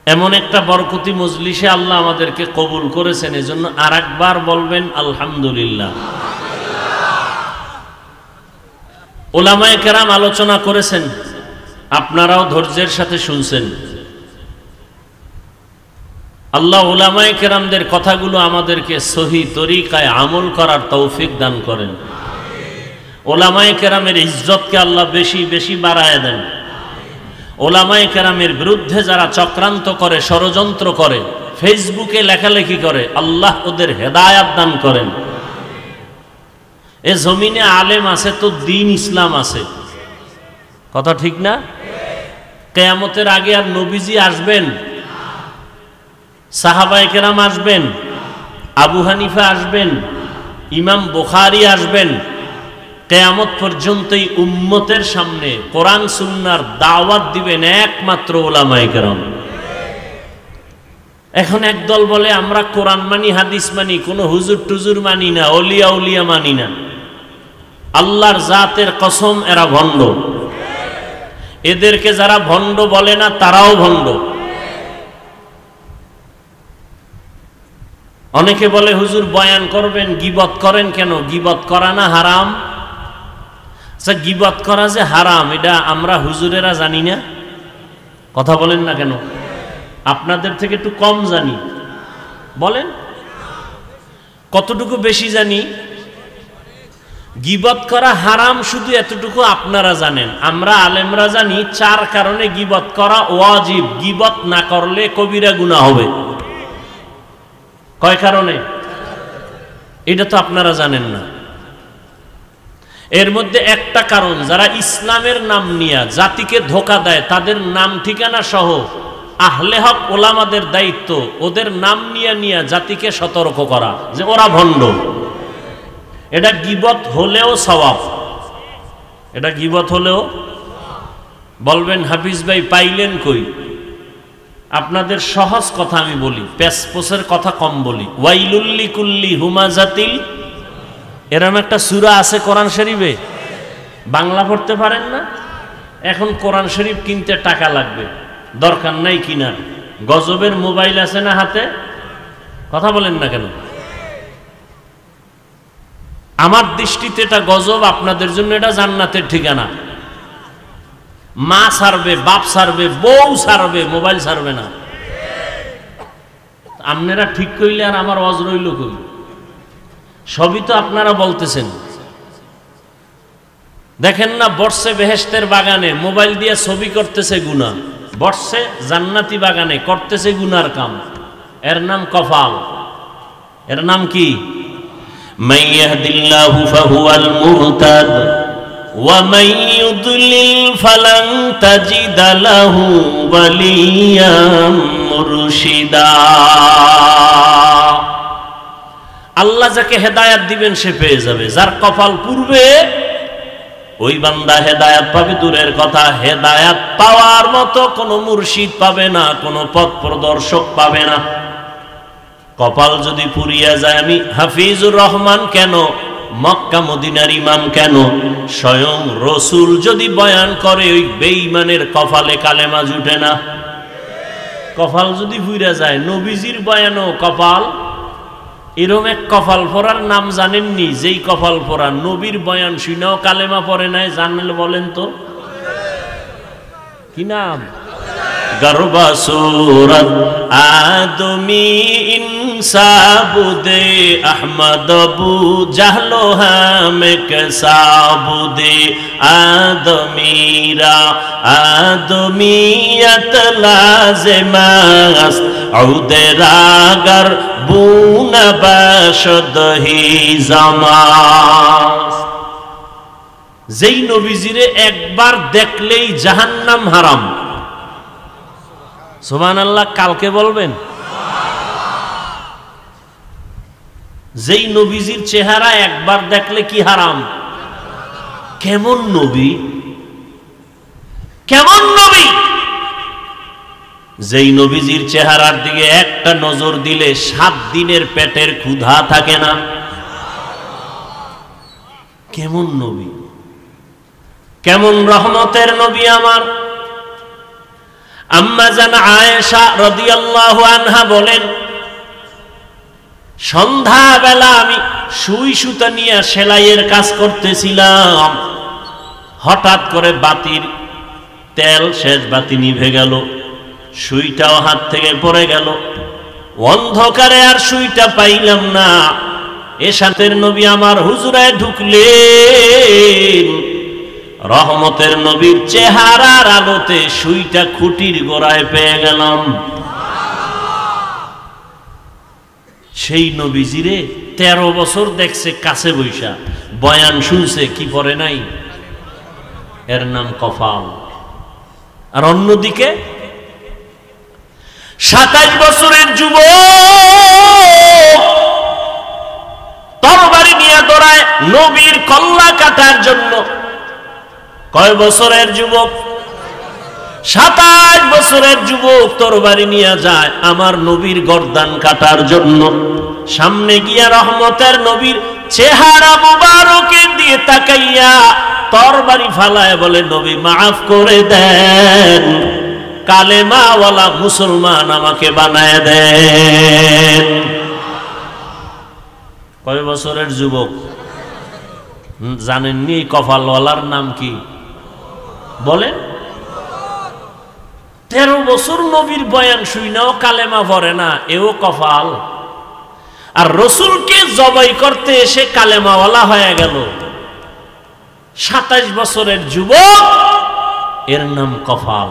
এমন একটা বরকতি মজলিসে আল্লাহ আমাদেরকে কবুল করেছেন, এজন্য আরেকবার বলবেন আলহামদুলিল্লাহ। উলামায়ে কেরাম আলোচনা করেছেন, আপনারাও ধৈর্যের সাথে শুনছেন। আল্লাহ উলামায়ে কেরামদের কথাগুলো আমাদেরকে সহি তরিকায় আমল করার তৌফিক দান করেন। উলামায়ে কেরামের ইজ্জতকে আল্লাহ বেশি বেশি বাড়ায় দেন। উলামায়ে কেরামের বিরুদ্ধে যারা চক্রান্ত করে, ষড়যন্ত্র করে, ফেসবুকে লেখালেখি করে, আল্লাহ ওদের হেদায়েত দান করেন। এ জমিনে আলেম আছে তো দ্বীন ইসলাম আছে, কথা ঠিক না? কিয়ামতের আগে আর নবীজি আসবেন, সাহাবায়ে কেরাম আসবেন, আবু হানিফা আসবেন, ইমাম বুখারী আসবেন, কিয়ামত পর্যন্তই উম্মতের সামনে কোরআন সুন্নাহর দাওয়াত দিবেন একমাত্র উলামায়ে কেরাম। এখন একদল বলে আমরা কোরআন মানি, হাদিস মানি, কোনো হুজুর টুজুর মানি না, অলিয়া উলিয়া মানি না। আল্লাহর জাতের কসম এরা ভণ্ড। এদেরকে যারা ভণ্ড বলে না তারাও ভণ্ড। অনেকে বলে হুজুর বয়ান করবেন, গীবত করেন কেন? গীবত করা না হারাম? আচ্ছা, গীবত করা যে হারাম এটা আমরা হুজুরেরা জানি না? কথা বলেন না কেন? আপনাদের থেকে একটু কম জানি, বলেন কতটুকু বেশি জানি? গীবত করা হারাম শুধু এতটুকু আপনারা জানেন, আমরা আলেমরা জানি 4 কারণে গীবত করা ওয়াজিব। গীবত না করলে কবিরা গুনাহ হবে। কয় কারণে? এটা তো আপনারা জানেন না। এর মধ্যে একটা কারণ, যারা ইসলামের নাম নিয়ে জাতিকে ধোঁকা দেয় তাদের নাম ঠিকানা সহ আহলে হক ওলামাদের দায়িত্ব ওদের নাম নিয়ে জাতিকে সতর্ক করা যে ওরা ভণ্ড। এটা গীবত হলেও সওয়াব। এটা গীবত হলেও বলবেন হাফিজ ভাই পাইলেন কই? আপনাদের সহজ কথা আমি বলি, পেশপোসের কথা কম বলি। ওয়াইলুল্লি কুল্লি হুমাজাতিল, এরকম একটা সূরা আছে কোরআন শরীফে, বাংলা পড়তে পারেন না? এখন কোরআন শরীফ কিনতে টাকা লাগবে, দরকার নাই কিনার। গজবের মোবাইল আছে না হাতে? কথা বলেন না কেন? আমার দৃষ্টিতে এটা গজব, আপনাদের জন্য এটা জান্নাতের ঠিকানা। মা ছাড়বে, বাপ ছাড়বে, বউ ছাড়বে, মোবাইল ছাড়বে না। আপনারা ঠিক কইলে আর আমার ওয়াজ রইল কই? সবই তো আপনারা বলতেছেন। দেখেন না বর্ষে বেহেশতের বাগানে মোবাইল দিয়ে ছবি করতেছে গুনাহ, বর্ষে জান্নাতি বাগানে করতেছে গুনার কাম। এর নাম কফাল। এর নাম কি? মান ইয়াহদিল্লাহু ফাহুয়াল মুহতাদ ওয়া মান ইউদ্লিল ফালান তাজিদা লাহু ওয়ালিয়াম মুরশিদা। আল্লাহ যাকে হেদায়াত দিবেন সে পেয়ে যাবে, যার কপাল পূর্বে ওই বান্দা হেদায়াত পাবে। দূরের কথা, হেদায়াত পাওয়ার মতো কোনো মুর্শিদ পাবে না, কোনো পথ প্রদর্শক পাবে না। কপাল যদি পুরিয়া যায়, আমি হাফিজুর রহমান কেন, মক্কা মদিনার ইমাম কেন, স্বয়ং রসুল যদি বয়ান করে ওই বেঈমানের কপালে কালেমা জুটে না। কপাল যদি পুরিয়া যায়, নবীজির বয়ানও কপাল। এরম এক কপাল পরার নাম জানেননি? যেই কপাল পরা নবীর বয়ান শুনেও কালেমা পড়ে নাই, জানলে বলেন তো কি নাম? গরবা সুরত আদমি ইনসাবুদে আহমদ বু জাহলো হামে কসাবুদে আদমিরা আদমিয়ত লাজেমাস আউদে রাগর বুনা বাশদহি জামাস। যেই নবীজিরে একবার দেখলেই জাহান্নাম হারাম। সুবহানাল্লাহ, কালকে বলবেন। যেই নবীজির চেহারা একবার দেখলে কি হারাম? কেমন নবী, কেমন নবী! যেই নবীজির চেহারার দিকে একটা নজর দিলে 7 দিনের পেটের ক্ষুধা থাকে না। কেমন নবী, কেমন রহমতের নবী আমার। আম্মা জান আয়েশা রাদিয়াল্লাহু আনহা বলেন, সন্ধ্যাবেলা আমি সুই সুতা নিয়ে সেলাইয়ের কাজ করতেছিলাম, হঠাৎ করে বাতির তেল শেষ, বাতি নিভে গেল, সুইটাও হাত থেকে পড়ে গেল। অন্ধকারে আর সুইটা পাইলাম না। এশাতের নবী আমার হুজরায় ঢুকলেন, রহমতের নবীর চেহারার আলোতে সুইটা খুঁটির গোড়ায় পেয়ে গেলাম। সেই নবীজিরে 13 বছর দেখছে কাছে বৈশা, বয়ান শুনছে, কি পড়ে নাই? এর নাম কফাল। আর অন্যদিকে 27 বছরের যুবক তরবারি নিয়ে দৌড়ায় নবীর কল্লা কাটার জন্য। কয় বছরের যুবক? 27 বছরের যুবক তরবারি নিয়ে যায় আমার নবীর গর্দান কাটার জন্য। সামনে গিয়া রহমতের নবীর চেহারা মুবারকের দিয়ে তাকাইয়া তরবারি ফালায় বলে, নবী মাফ করে দেন, কালেমাওয়ালা মুসলমান আমাকে বানায় দেন। কয় বছরের যুবক? জানেননি কপালওয়ালার নাম কি? বলেন। 13 বছর নবীর বয়ান শুইনাও কালেমা পড়ে না, এও কপাল। আর রসুলকে জবাই করতে এসে কালেমাওয়ালা হয়ে গেল। 27 বছরের যুবক, এর নাম কপাল।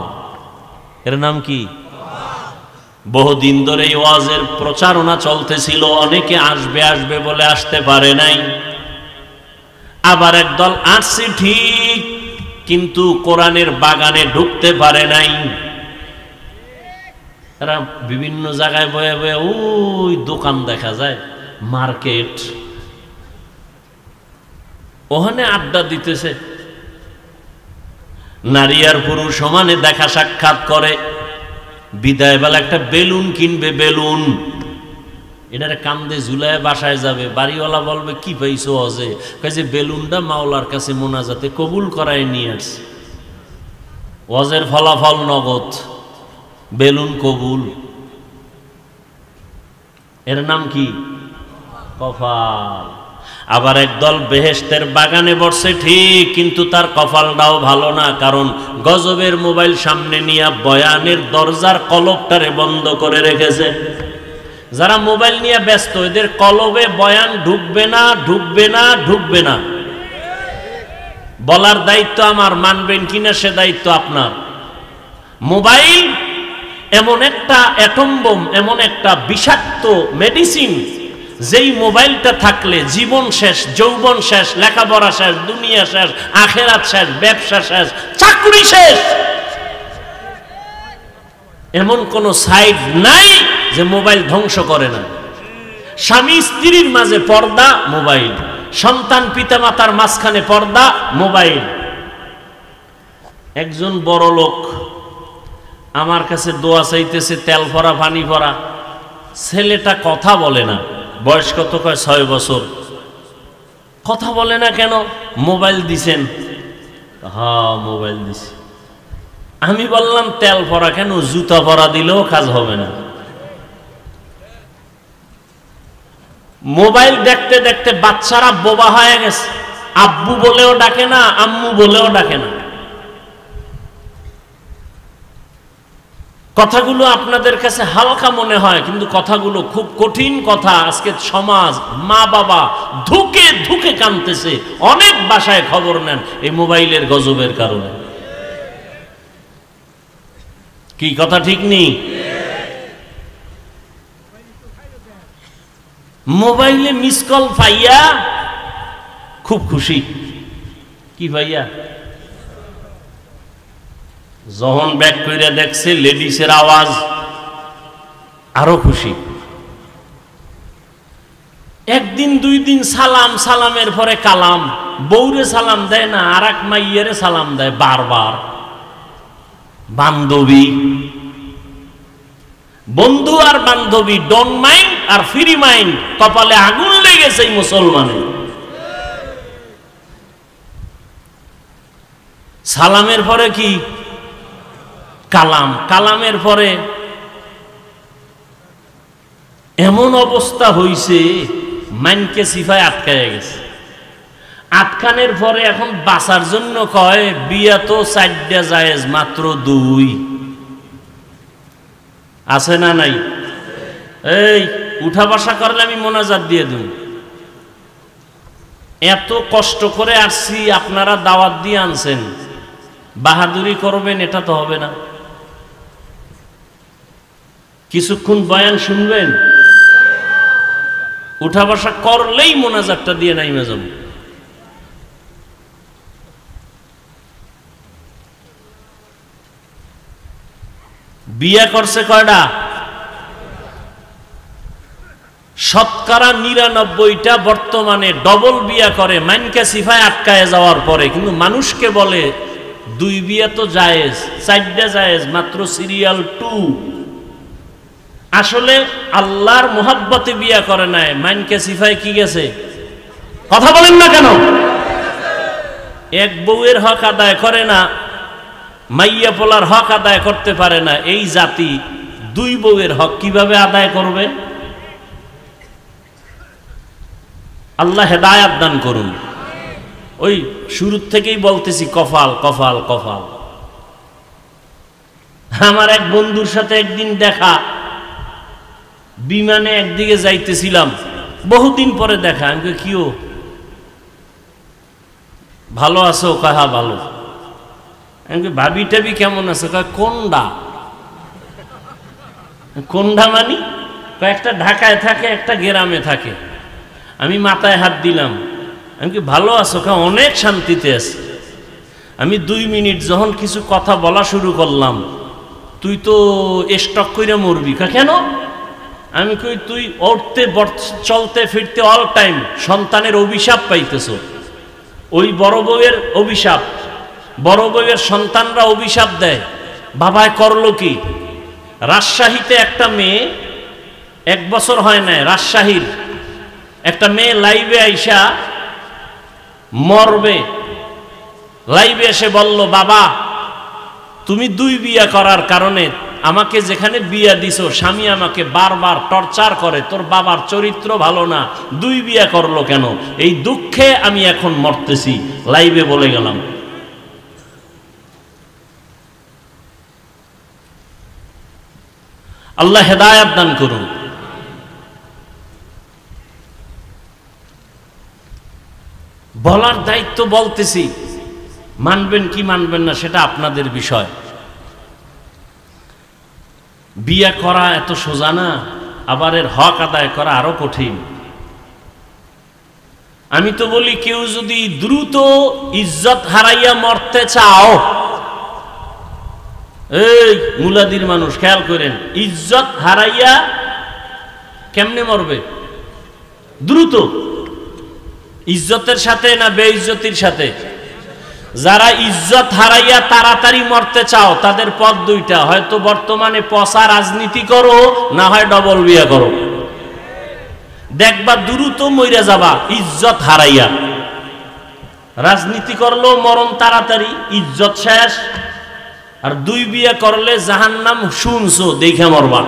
এর নাম কি? বহুদিন ধরে এই ওয়াজের প্রচারণা চলতেছিল, অনেকে আসবে আসবে বলে আসতে পারে নাই। আবার একদল আসছে ঠিক, কিন্তু কোরআনের বাগানে ঢুকতে পারে নাই। এরা বিভিন্ন জায়গায় বয়ে বয়ে ওই দোকান দেখা যায়, মার্কেট, ওখানে আড্ডা দিতেছে। নারী আর পুরুষ সমানে দেখা সাক্ষাৎ করে। বিদায় বেলা একটা বেলুন কিনবে, বেলুন, এটার কান্দে ঝুলায় বাসায় যাবে। বাড়িওয়ালা বলবে, কি পাইছো অজে? কাজে বেলুনটা মাওলার কাছে মোনাজাতে কবুল করায় নিয়ে আসছে। ওয়াজের ফলাফল নগদ, বেলুন কবুল। এর নাম কি? কপাল। আবার একদল বেহেশতের বাগানে বসছে ঠিক, কিন্তু তার কপালটাও ভালো না, কারণ গজবের মোবাইল সামনে নিয়ে বয়ানের দরজার কলবটারে বন্ধ করে রেখেছে। যারা মোবাইল নিয়ে ব্যস্ত, এদের কলবে বয়ান ঢুকবে না, ঢুকবে না, ঢুকবে না। বলার দায়িত্ব আমার, মানবেন কিনা সে দায়িত্ব আপনার। মোবাইল এমন একটা অ্যাটম বোম, এমন একটা বিষাক্ত মেডিসিন, যেই মোবাইলটা থাকলে জীবন শেষ, যৌবন শেষ, লেখাপড়া শেষ, দুনিয়া শেষ, আখেরাত শেষ, ব্যবসা শেষ, চাকরি শেষ। এমন কোন সাইড নাই যে মোবাইল ধ্বংস করে না। স্বামী স্ত্রীর মাঝে পর্দা, মোবাইল। সন্তান পিতামাতার মাঝখানে পর্দা, মোবাইল। একজন বড় লোক আমার কাছে দোয়া চাইতেছে, তেল ভরা পানি ভরা। ছেলেটা কথা বলে না, বয়স কত? কয় 6 বছর। কথা বলে না কেন? মোবাইল দিছেন। হ্যাঁ, মোবাইল দিছি। আমি বললাম, তেল ভরা কেন? জুতা ভরা দিলেও কাজ হবে না। মোবাইল দেখতে দেখতে বাচ্চারা বোবা হয়ে গেছে। আব্বু বলেও ডাকে না, আম্মু বলেও ডাকে না। কথাগুলো আপনাদের কাছে হালকা মনে হয়, কিন্তু কথাগুলো খুব কঠিন কথা। আজকে সমাজ, মা বাবা ধুকে ধুকে কাঁদতেছে। অনেক বাসায় খবর নেন এই মোবাইলের গজবের কারণে। কি কথা ঠিক নেই? মোবাইলে মিস কল পাইয়া খুব খুশি। কি ভাইয়া? যখন ব্যাক কইরা দেখছে লেডিসের আওয়াজ, আরো খুশি। একদিন 2 দিন সালাম, সালামের পরে কালাম। বউরে সালাম দেয় না, আর এক মাইয়েরে সালাম দেয় বারবার। বান্ধবী, বন্ধু আর বান্ধবী, ডোন্ট মাইন্ড আর ফ্রি মাইন্ড। কপালে আগুন লেগেছে এই মুসলমানের। সালামের পরে কি? কালাম। কালামের পরে এমন অবস্থা হইছে, মাইনকে সিফায় আটকায় গেছে। আটকানের পরে এখন বাঁচার জন্য কয়, বিয়া তো 4টা জায়েজ, মাত্র 2 আছে না নাই? এই উঠা বসা করলে আমি মোনাজাত দিয়ে দিই। এত কষ্ট করে আসছি, আপনারা দাওয়াত দিয়ে আনছেন, বাহাদুরি করবেন এটা তো হবে না। কিছুক্ষণ বয়ান শুনবেন, উঠা বসা করলেই মোনাজাতটা দিয়ে নাইমে যাব। বিয়ে করছে কয়টা? শতকরা ৯৯টা বর্তমানে ডবল বিয়া করে মাইনকা সিফায় আটকায় যাওয়ার পরে, কিন্তু মানুষকে বলে 2 বিয়া তো জায়েজ, 4টা জায়েজ, মাত্র সিরিয়াল 2। আসলে আল্লাহর মোহাব্বতে বিয়া করে নাই, মাইনকা সিফায় কি গেছে? কথা বলেন না কেন? এক বউয়ের হক আদায় করে না, মাইয়া পোলার হক আদায় করতে পারে না, এই জাতি 2 বউয়ের হক কিভাবে আদায় করবে? আল্লাহ হেদায়াত দান করুন। ওই শুরুর থেকেই বলতেছি কফাল কফাল কফাল। আমার এক বন্ধুর সাথে একদিন দেখা, বিমানে একদিকে যাইতেছিলাম, বহুদিন পরে দেখা। আমি কিও ভালো আছো? কাহা ভালো। আমি ভাবি টাবি কেমন আছে? কোনডা? কোনডা মানি? একটা ঢাকায় থাকে, একটা গ্রামে থাকে। আমি মাথায় হাত দিলাম। আমি কি ভালো আছো? অনেক শান্তিতে আছে। আমি 2 মিনিট যখন কিছু কথা বলা শুরু করলাম, তুই তো স্টক কইরা মরবি। কেন? আমি কই তুই উঠতে চলতে ফিরতে অল টাইম সন্তানের অভিশাপ পাইতেছ। ওই বড় বউয়ের অভিশাপ, বড় বউয়ের সন্তানরা অভিশাপ দেয়। বাবায় করলো কি? রাজশাহীতে একটা মেয়ে, 1 বছর হয় নাই, রাজশাহীর একটা মেয়ে লাইভে আইসা মরবে, লাইভে এসে বলল, বাবা তুমি 2 বিয়া করার কারণে আমাকে যেখানে বিয়া দিছো, স্বামী আমাকে বারবার টর্চার করে, তোর বাবার চরিত্র ভালো না, 2 বিয়া করলো কেন? এই দুঃখে আমি এখন মরতেছি। লাইভে বলে গেলাম। আল্লাহ হেদায়াত দান করুন। বলার দায়িত্ব বলতেছি, মানবেন কি মানবেন না সেটা আপনাদের বিষয়। বিয়া করা এত সোজা না, আবার এর হক আদায় করা আরো কঠিন। আমি তো বলি, কেউ যদি দ্রুত ইজ্জত হারাইয়া মরতে চাও, এই মুলাদির মানুষ খেয়াল করেন, ইজ্জত হারাইয়া কেমনে মরবে? দ্রুত। ইজ্জতের সাথে না বেইজ্জতির সাথে? যারা ইজ্জত হারাইয়া তাড়াতাড়ি মরতে চাও, তাদের পথ 2টা, হয়তো বর্তমানে পচা রাজনীতি করো, না হয় ডবল বিয়া করো। দেখবা দ্রুত মইরা যাবা ইজ্জত হারাইয়া। রাজনীতি করলো মরণ তাড়াতাড়ি, ইজ্জত শেষ। আর 2 বিয়া করলে জাহান্নাম শুনছো দেখে মরবা।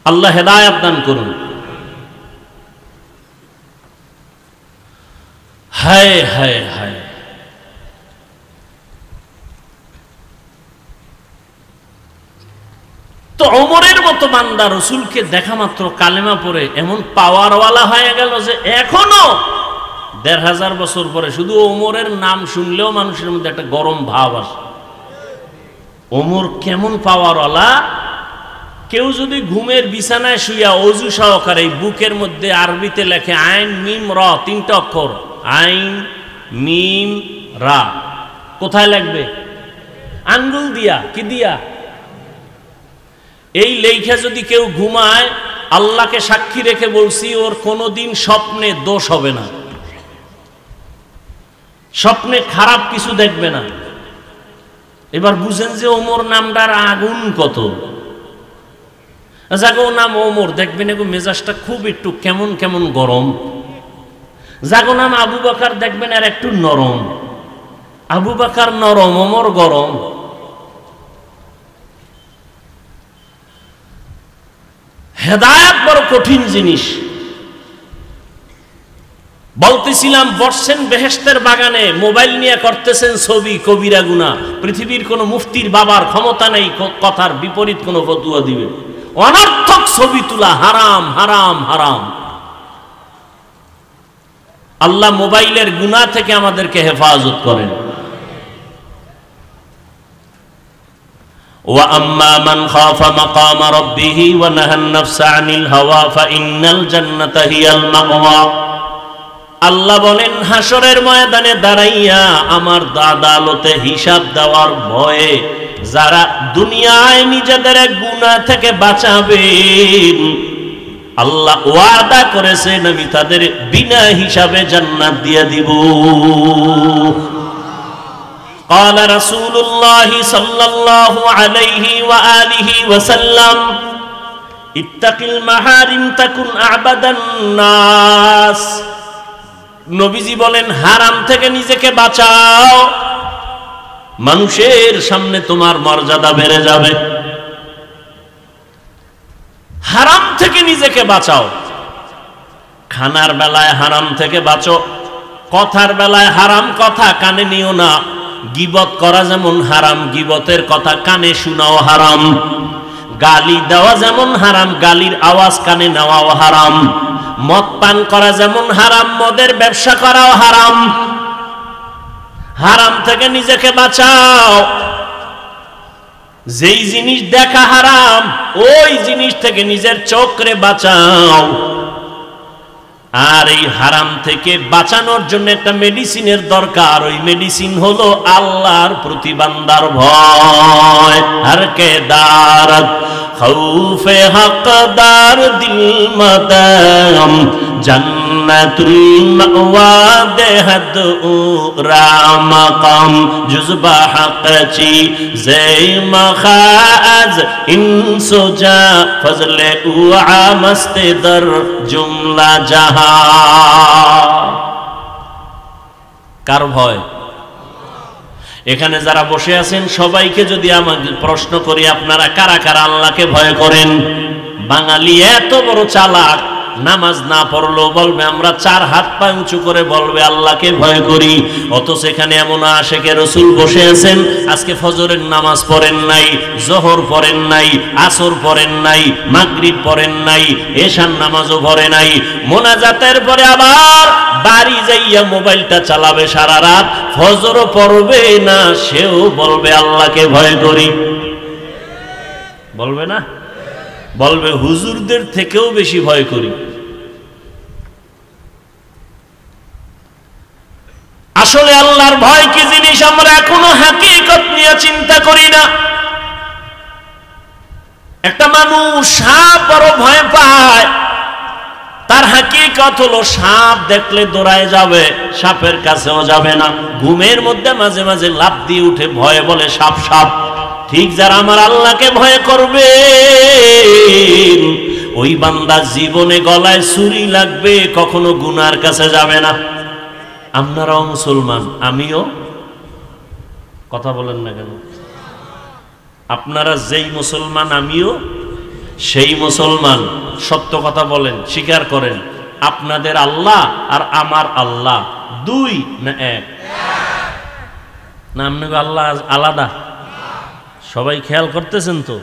আল্লাহ হেদায়াত দান করুন। হায় হায় হায়, তো ওমরের মতো বান্দা রসুলকে দেখা মাত্র কালেমা পড়ে এমন পাওয়ারওয়ালা হয়ে গেল যে এখনো 1500 বছর পরে শুধু ওমরের নাম শুনলেও মানুষের মধ্যে একটা গরম ভাব আসে। ওমর কেমন পাওয়ারওয়ালা! কেউ যদি ঘুমের বিছানায় শুইয়া অজু সহকারে বুকের মধ্যে আরবিতে লেখে আইন মিম র, 3টা অক্ষর, আইন মিম রা, কোথায় লাগবে? আঙ্গুল দিয়া। কি দিয়া? এই লেখা যদি কেউ ঘুমায়, আল্লাহকে সাক্ষী রেখে বলছি, ওর কোনোদিন স্বপ্নে দোষ হবে না, স্বপ্নে খারাপ কিছু দেখবে না। এবার বুঝেন যে ওমর নামটার আগুন কত। যাগো নাম ওমর, দেখবেন এগো মেজাজটা খুব একটু কেমন কেমন গরম। যাগো নাম আবু বকর, দেখবেন আর একটু নরম। আবু বকর নরম, ওমর গরম। হেদায়েত বড় কঠিন জিনিস। বলতেছিলাম, বসছেন বেহেশতের বাগানে, মোবাইল নিয়ে করতেছেন ছবি, কবিরা গুনাহ। পৃথিবীর কোন মুফতির বাবার ক্ষমতা নেই কথার বিপরীত কোন ফতোয়া দিবে। অনর্থক ছবি তোলা হারাম হারাম হারাম। আল্লাহ মোবাইলের গুনাহ থেকে আমাদেরকে হেফাজত করেন। وَأَمَّا مَنْ خَافَ مَقَامَ رَبِّهِ وَنَهَى النَّفْسَ عَنِ الْهَوَى فَإِنَّ الْجَنَّةَ هِيَ الْمَأْوَى। আল্লাহ বলেন, হাসরের ময়দানে দাঁড়াইয়া আমার আদালতে হিসাব দেওয়ার ভয়ে যারা দুনিয়ায় নিজেদের গুনাহ থেকে বাঁচাবেন, আল্লাহ ওয়াদা করেছেন আমি তাদের বিনা হিসাবে জান্নাত দিয়ে দিব। قال رسول الله صلى الله عليه وآله وسلم اتق المحارم تكن أعبد الناس। নবীজি বলেন হারাম থেকে নিজেকে বাঁচাও, মানুষের সামনে তোমার মর্যাদা বেড়ে যাবে। হারাম থেকে নিজেকে বাঁচাও, খানার বেলায় হারাম থেকে বাঁচো, কথার বেলায় হারাম কথা কানে নিও না। গীবত করা যেমন হারাম, গীবতের কথা কানে শোনাও হারাম। গালি দেওয়া যেমন হারাম, গালির আওয়াজ কানে নেওয়াও হারাম। মদ পান করা যেমন হারাম, মদের ব্যবসা করাও হারাম। হারাম থেকে নিজেকে বাঁচাও। যেই জিনিস দেখা হারাম, ওই জিনিস থেকে নিজের চোখরে বাঁচাও। আর এই হারাম থেকে বাঁচানোর জন্য একটা মেডিসিনের দরকার। ওই মেডিসিন হলো আল্লাহর প্রতি বান্দার ভয়। আর কে দারত খৌফে হকদার দিল মদাম জান্নাতুল মাওয়া দেহদ রামাকাম জুজবা হকচি জে মখাজ ইনসুজা ফজলে উআ মস্তেদর জুমলা জাহা। কার ভয়? এখানে যারা বসে আছেন সবাইকে যদি আমাকে প্রশ্ন করি, আপনারা কারা কারা আল্লাহকে ভয় করেন? বাঙালি এত বড় চালাক, নামাজ না পড়লেও বলবে আমরা চার হাত পা উঁচু করে বলবে আল্লাহকে ভয় করি। অথচ এখানে এমন আশেকে রসুল বসে আছেন, আজকে ফজরের নামাজ পড়েন নাই, জোহর পড়েন নাই, আসর পড়েন নাই, মাগরিব পড়েন নাই, এশার নামাজও পড়ে নাই। মোনাজাতের পরে আবার বাড়ি যাইয়া মোবাইলটা চালাবে সারা রাত, ফজরও পড়বে না, সেও বলবে আল্লাহকে ভয় করি। বলবে না? বলবে হুজুরদের থেকেও বেশি ভয় করি। আসলে আল্লাহর ভয় কি জিনিস আমরা এখনো হাকিকত নিয়ে চিন্তা করি না। একটা মানুষ সাপ বড় ভয় পায়, তার হাকিকত হলো সাপ দেখলে দৌড়ায় যাবে, সাপের কাছেও যাবে না। ঘুমের মধ্যে মাঝে মাঝে লাফ দিয়ে উঠে ভয়ে বলে সাপ সাপ। ঠিক যারা আমার আল্লাহকে ভয় করবে, ওই বান্দা জীবনে গলায় ছুরি লাগবে, কখনো গুনার কাছে যাবে না। আপনারাও মুসলমান, আমিও। কথা বলেন না কেন? আপনারা যেই মুসলমান আমিও সেই মুসলমান। সত্য কথা বলেন, স্বীকার করেন আপনাদের আল্লাহ আর আমার আল্লাহ দুই না এক? না আপনাদের আল্লাহ আলাদা? সবাই খেয়াল করতেছেন তো?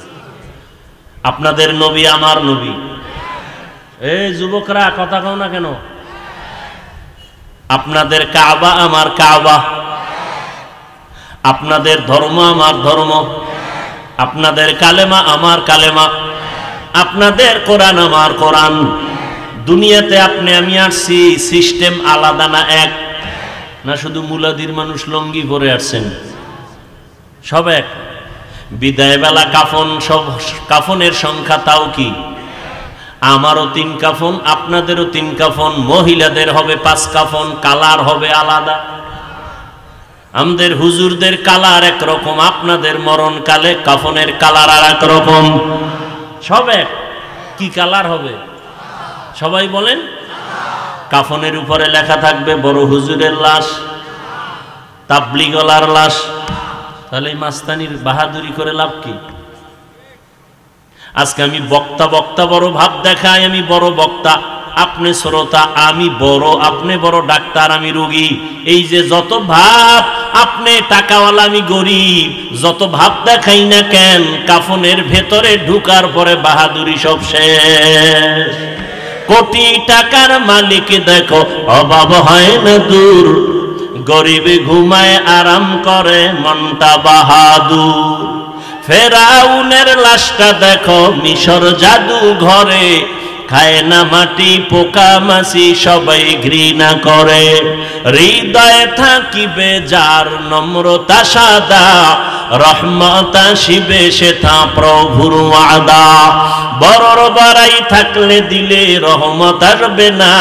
আপনাদের নবী আমার নবী। এই যুবকরা কথা কও না কেন? আপনাদের কাবা আমার কাবা, আপনাদের ধর্ম আমার ধর্ম, আপনাদের কালেমা আমার কালেমা, আপনাদের কোরআন আমার কোরআন। দুনিয়াতে আপনি আমি আসছি, সিস্টেম আলাদা না এক? না শুধু মুলাদির মানুষ লঙ্গি পরে আসছেন? সব এক। বিদায় বেলা কাফন, সব কাফনের সংখ্যা তাও কি? আমারও 3 কাফন, আপনাদেরও 3 কাফন, মহিলাদের হবে 5 কাফন, কালার হবে আলাদা। আমাদের হুজুরদের কালার একরকম, আপনাদের মরণকালে কাফনের কালার আর এক রকম। সব এক। কি কালার হবে? সবাই বলেন। কাফনের উপরে লেখা থাকবে বড় হুজুরের লাশ, তাবলিগলার লাশ। তাহলে এই মাস্তানির বাহাদুরি করে লাভ কি? আজকে আমি বক্তা বক্তা বড় ভাব দেখাই, আমি বড় বক্তা, আপনি শ্রোতা, আমি বড়, আপনি বড় ডাক্তার, আমি রোগী। এই যে যত ভাব, আপনি টাকাওয়ালা আমি গরিব, যত ভাব দেখাই না কেন, কাফনের ভেতরে ঢুকার পরে বাহাদুরি সব শেষ। কোটি টাকার মালিক দেখো অভাব হয় না দূর, গরিবে ঘুমায় আরাম করে মনটা বাহাদুর। ফেরাউনের লাশটা দেখো মিশর জাদু ঘরে, খায় না মাটি পোকা মাছি সবাই ঘৃণা করে। হৃদয়ে থাকিবে যার নম্রতা সাদা, রহমত আসিবে সেথা প্রভুর ওয়াদা। বড়র বাড়াই থাকলে দিলে রহমত আসবে না,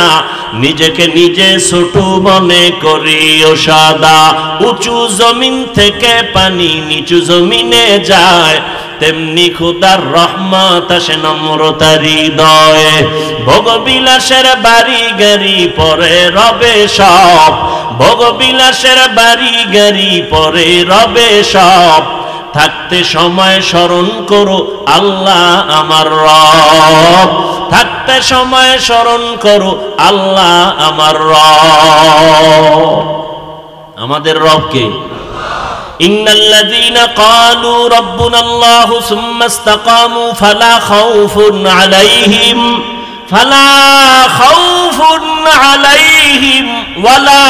নিজেকে নিজে ছোট মনে করিও সাদা। উঁচু জমিন থেকে পানি নিচু জমিনে যায়, তেমনি খোদার রহমত আসে নম্রতার হৃদয়ে। ভোগবিলাসের বাড়ি গাড়ি পরে রবে সব, ভোগবিলাসের বাড়ি গাড়ি পরে রবে সব। থাকতে সময় স্মরণ করো আল্লাহ আমার রব, থাকতে সময় স্মরণ করো আল্লাহ আমার রব। আমাদের রবকে ইন্নাল্লাযীনা ক্বালু রাব্বুনাল্লাহু সুম্মা ইসতাকামু ফালা খাউফুন আলাইহিম ওয়ালা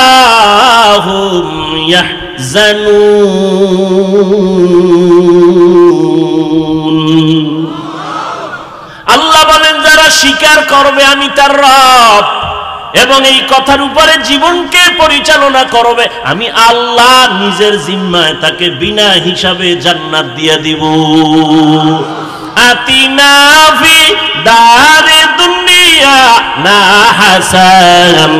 হুম ইয়াহজানুন। আল্লাহ বলেন যারা স্বীকার করবে আমি তার রব এবং এই কথার উপরে জীবনকে পরিচালনা করবে, আমি আল্লাহ নিজের জিম্মায় তাকে বিনা হিসাবে জান্নাত দিয়ে দিব। আতিনা ফি দারে দুনিয়া না হাসান,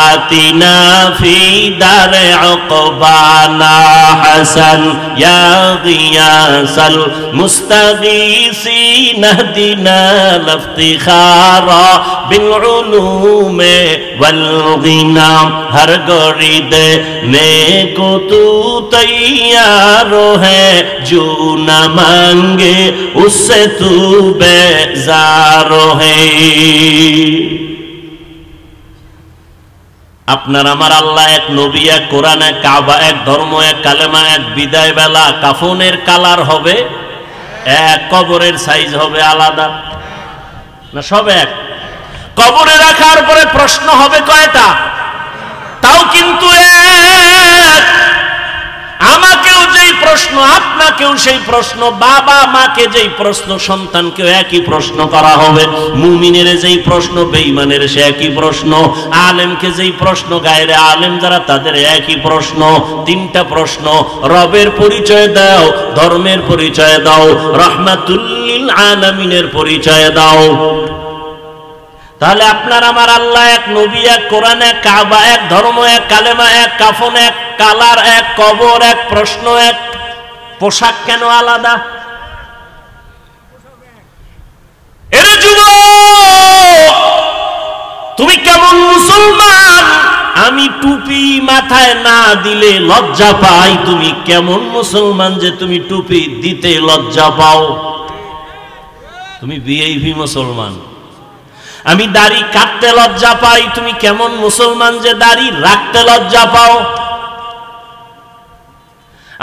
আতিনা ফি দারে উকবানা হাসান, ইয়া গিয়াসাল মুস্তাগীসিন নাহদিনা লাফতিখারা বিল উলুমে ওয়াল গিনা। हर गरीद नेको तू तैयार है, जो न मांगे उससे तू बेजार है। আপনার আমার আল্লাহ এক, নবী এক, কোরআন এক, কাবা এক, ধর্ম এক, কালেমা এক, বিদায় বেলা কাফনের কালার হবে এক, কবরের সাইজ হবে আলাদা না? সব এক। কবরে রাখার পরে প্রশ্ন হবে কয়টা? তাও কিন্তু এক। আমাকেও যেই প্রশ্ন, আপনাকেও সেই প্রশ্ন, বাবা মাকে যেই প্রশ্ন, সন্তানকেও একই প্রশ্ন করা হবে। মুমিনের যেই প্রশ্ন, বেঈমানের সে একই প্রশ্ন। আলেমকে যেই প্রশ্ন, গায়রে আলেম যারা তাদের একই প্রশ্ন। তিনটা প্রশ্ন, রবের পরিচয় দাও, ধর্মের পরিচয় দাও, রাহমাতুল লিল আলামিনের পরিচয় দাও। তাহলে আপনার আমার আল্লাহ এক, নবী এক, কোরআন এক, কাবা এক, ধর্ম এক, কালেমা এক, কাফন এক, কালার এক, কবর এক, প্রশ্ন এক। পোশাক কেন আলাদা? এর যুবক, তুমি কেমন মুসলমান? আমি টুপি মাথায় না দিলে লজ্জা পাই। তুমি কেমন মুসলমান যে তুমি টুপি দিতে লজ্জা পাও? তুমি ভিআইপি মুসলমান। আমি দাড়ি কাটতে লজ্জা পাই। তুমি কেমন মুসলমান যে দাড়ি রাখতে লজ্জা পাও?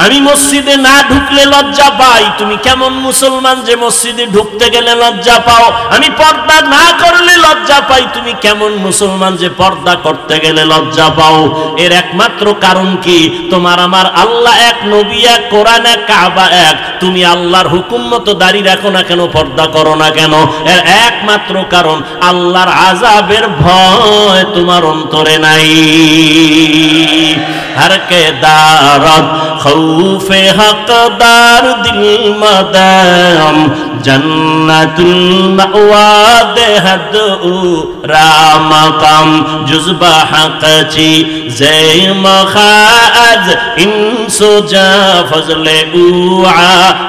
আমি মসজিদে না ঢুকলে লজ্জা পাই। তুমি কেমন মুসলমান যে মসজিদে ঢুকতে গেলে লজ্জা পাও? আমি পর্দা না করলে লজ্জা পাই। তুমি কেমন মুসলমান যে পর্দা করতে গেলে লজ্জা পাও? এর একমাত্র কারণ কি? তোমার আমার আল্লাহ এক, নবী এক, কোরআন এক, কাবা এক। তুমি আল্লাহর হুকুম মতো দাড়ি রাখো না কেন, পর্দা করো না কেন? এর একমাত্র কারণ আল্লাহর আযাবের ভয় তোমার অন্তরে নাই। हर के दारत खौफे हकदार दिल मदाम जन्नतुल मअवा देहद रामकम जुज़बा हक़ची ज़े मखाज इंसो जा फज़ले उआ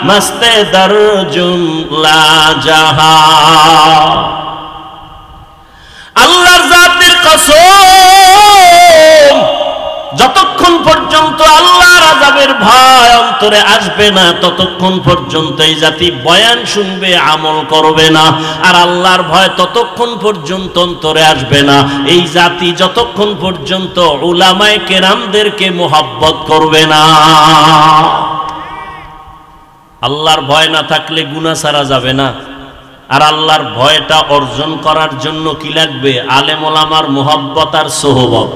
मस्ते दर जुमला जहा। আল্লাহর জাতের কসম, যতক্ষণ পর্যন্ত আল্লাহর আযাবের ভয় অন্তরে আসবে না ততক্ষণ পর্যন্ত এই জাতি বয়ান শুনবে, আমল করবে না। আর আল্লাহর ভয় ততক্ষণ পর্যন্ত অন্তরে আসবে না এই জাতি যতক্ষণ পর্যন্ত উলামায়ে কেরামদেরকে মোহাব্বত করবে না। আল্লাহর ভয় না থাকলে গুনাহ ছাড়া যাবে না। আর আল্লাহর ভয়টা অর্জন করার জন্য কি লাগবে? আলেম ওলামার মোহাব্বত আর সোহবত।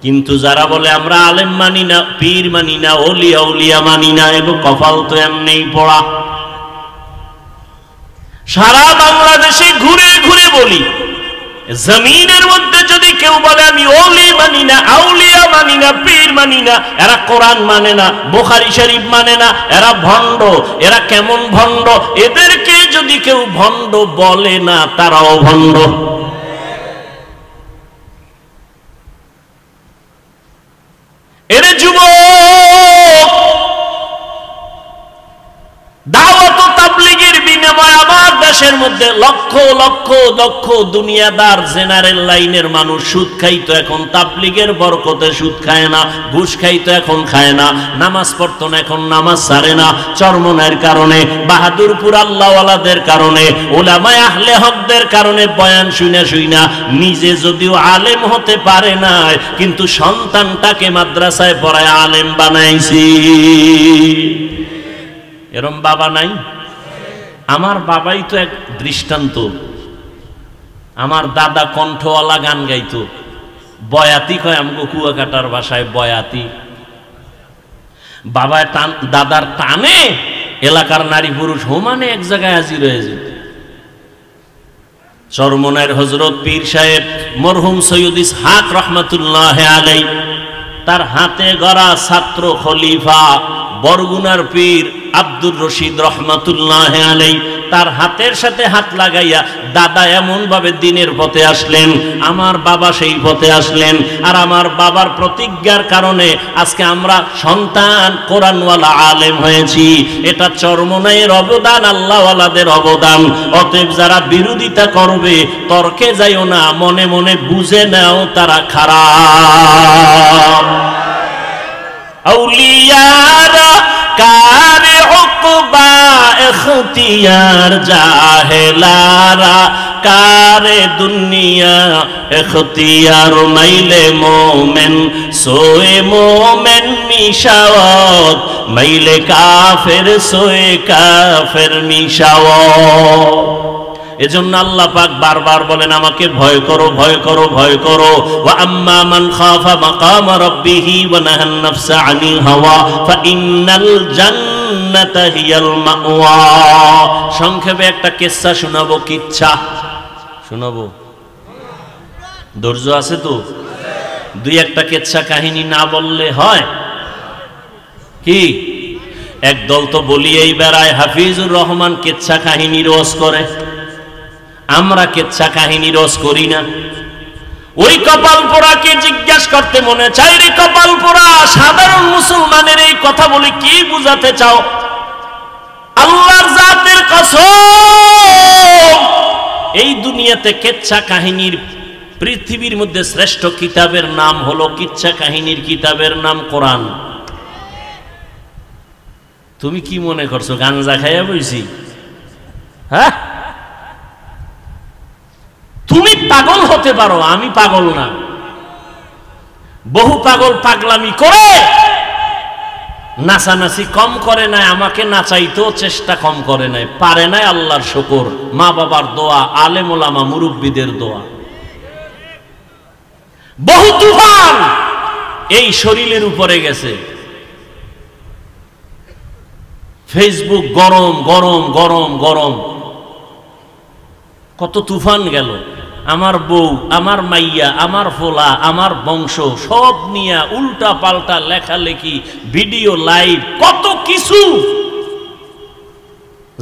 কিন্তু যারা বলে আমরা আলেম মানি না, পীর মানি না, ওলিয়া উলিয়া মানি না, এগো কপাল তো এমনিই পড়া। সারা বাংলাদেশে ঘুরে ঘুরে বলি, জমিনের মধ্যে যদি কেউ বলে আমি ওলি মানি না, আউলিয়া মানি না, পীর মানি না, এরা কোরআন মানে না, বুখারী শরীফ মানে না, এরা ভণ্ড। এরা কেমন ভণ্ড? এদেরকে যদি কেউ ভণ্ড বলে না, তারাও ভণ্ড। এরে যুবক, দাওয়াত ও তাবলীগের বিনিময়ে আমার দেশের মধ্যে লক্ষ লক্ষ দক্ষ দুনিয়াদার জেনারেল লাইনের মানুষ সুদ খাইতো, এখন তাবলীগের বরকতে সুদ খায় না। ঘুষ খাইতো, এখন খায় না। নামাজ পড়তো না, এখন নামাজ ছাড়ে না। চরমনের কারণে, বাহাদুরপুর আল্লাহওয়ালাদের কারণে, উলামায়ে আহলে হকদের কারণে বয়ান শুনে শুইনা নিজে যদিও আলেম হতে পারে না, কিন্তু সন্তানটাকে মাদ্রাসায় পড়ায় আলেম বানাইছি। এরম বাবা নাই? আমার বাবাই তো এক দৃষ্টান্ত। আমার দাদা কণ্ঠওয়ালা গান গাইতো, বয়াতি কয় আমগো কুয়াকাটার ভাষায় বয়াতি। বাবা দাদার টানে এলাকার নারী পুরুষ হোমানে এক জায়গায় হাজির হয়ে যেত। চরমনের হযরত পীর সাহেব মরহুম সৈয়দ ইসহাক রহমাতুল্লাহ আলাইহি, তার হাতে গড়া ছাত্র খলিফা বরগুনার পীর আব্দুর রশিদ রহমাতুল্লাহ আলাইহি, তার হাতের সাথে হাত লাগাইয়া দাদা এমন ভাবে দিনের পথে আসলেন, আমার বাবা সেই পথে আসলেন। আর আমার বাবার প্রতিজ্ঞার কারণে আজকে আমরা সন্তান কোরআনওয়ালা আলেম হয়েছি। এটা চরমনাইয়ের অবদান, আল্লাহওয়ালাদের অবদান। অতএব যারা বিরোধিতা করবে, তর্কে যাইও না, মনে মনে বুঝে নাও তারা খারাপ। আউলিয়ারা কারে উকবা ইখতিয়ার, জাহেলারা কারে দুনিয়া ইখতিয়ার। মাইলে মোমেন সোয়ে মোমেন মিশাওয়াত, মাইলে কাফের সোয়ে কাফের মিশাওয়াত। এজন্য আল্লাহ পাক বারবার বলেন আমাকে ভয় করো, ভয় করো, ভয় করো। ওয়া আম্মা মান খাফা মাকাম রাব্বিহি ওয়া নাহান নাফসা আনিল হাওয়া ফাইন্নাল জান্নাতা হিয়াল মাওয়া। সংক্ষেপে একটা কিচ্ছা শোনাবো। কিচ্ছা শোনাবো, ধৈর্য আছে তো? দুই একটা কিচ্ছা কাহিনী না বললে হয় কি? একদল তো বলিয়েই বেড়ায় হাফিজুর রহমান কিচ্ছা কাহিনী রোজ করে, আমরা কিচ্ছা কাহিনী রস করি না। ওই কপাল পোড়াকে জিজ্ঞেস করতে মনে চাই, রে কপাল পোড়া, সাধারণ মুসলমানের এই কথা বলে কি বুঝাতে চাও? আল্লাহর জাতের কসম, এই দুনিয়াতে কিচ্ছা কাহিনীর পৃথিবীর মধ্যে শ্রেষ্ঠ কিতাবের নাম হলো, কিচ্ছা কাহিনীর কিতাবের নাম কোরআন। তুমি কি মনে করছো গাঞ্জা খাইয়া বইছি? হ্যাঁ, তুমি পাগল হতে পারো, আমি পাগল না। বহু পাগল পাগলামি করে নাচানাচি কম করে নাই, আমাকে নাচাইতেও চেষ্টা কম করে নাই, পারে নাই। আল্লাহর শুকর, মা বাবার দোয়া, আলেম ওলামা মুরব্বীদের দোয়া। বহু তুফান এই শরীরের উপরে গেছে। ফেসবুক গরম গরম গরম গরম, কত তুফান গেল। আমার বউ, আমার মাইয়া, আমার ফোলা, আমার বংশ সব নিয়ে উল্টা পাল্টা লেখালেখি, ভিডিও লাইভ, কত কিছু।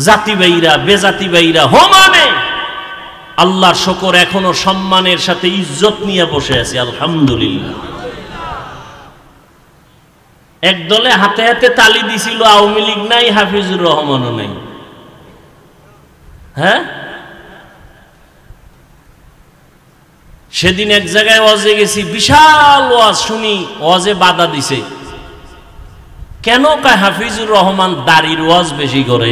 জাতি বাইরা বেজাতি বাইরা হোমানে। আল্লাহর শুকর, এখনো সম্মানের সাথে ইজ্জত নিয়ে বসে আছি, আলহামদুলিল্লাহ। একদলে হাতে হাতে তালি দিছিল, আওয়ামী লীগ নাই, হাফিজুর রহমানও নাই। হ্যাঁ, সেদিন এক জায়গায় ওয়াজে গেছি, বিশাল ওয়াজ শুনি, ওয়াজে বাধা দিছে। কেন? কয় হাফিজুর রহমান দাড়ির ওয়াজ বেশি করে।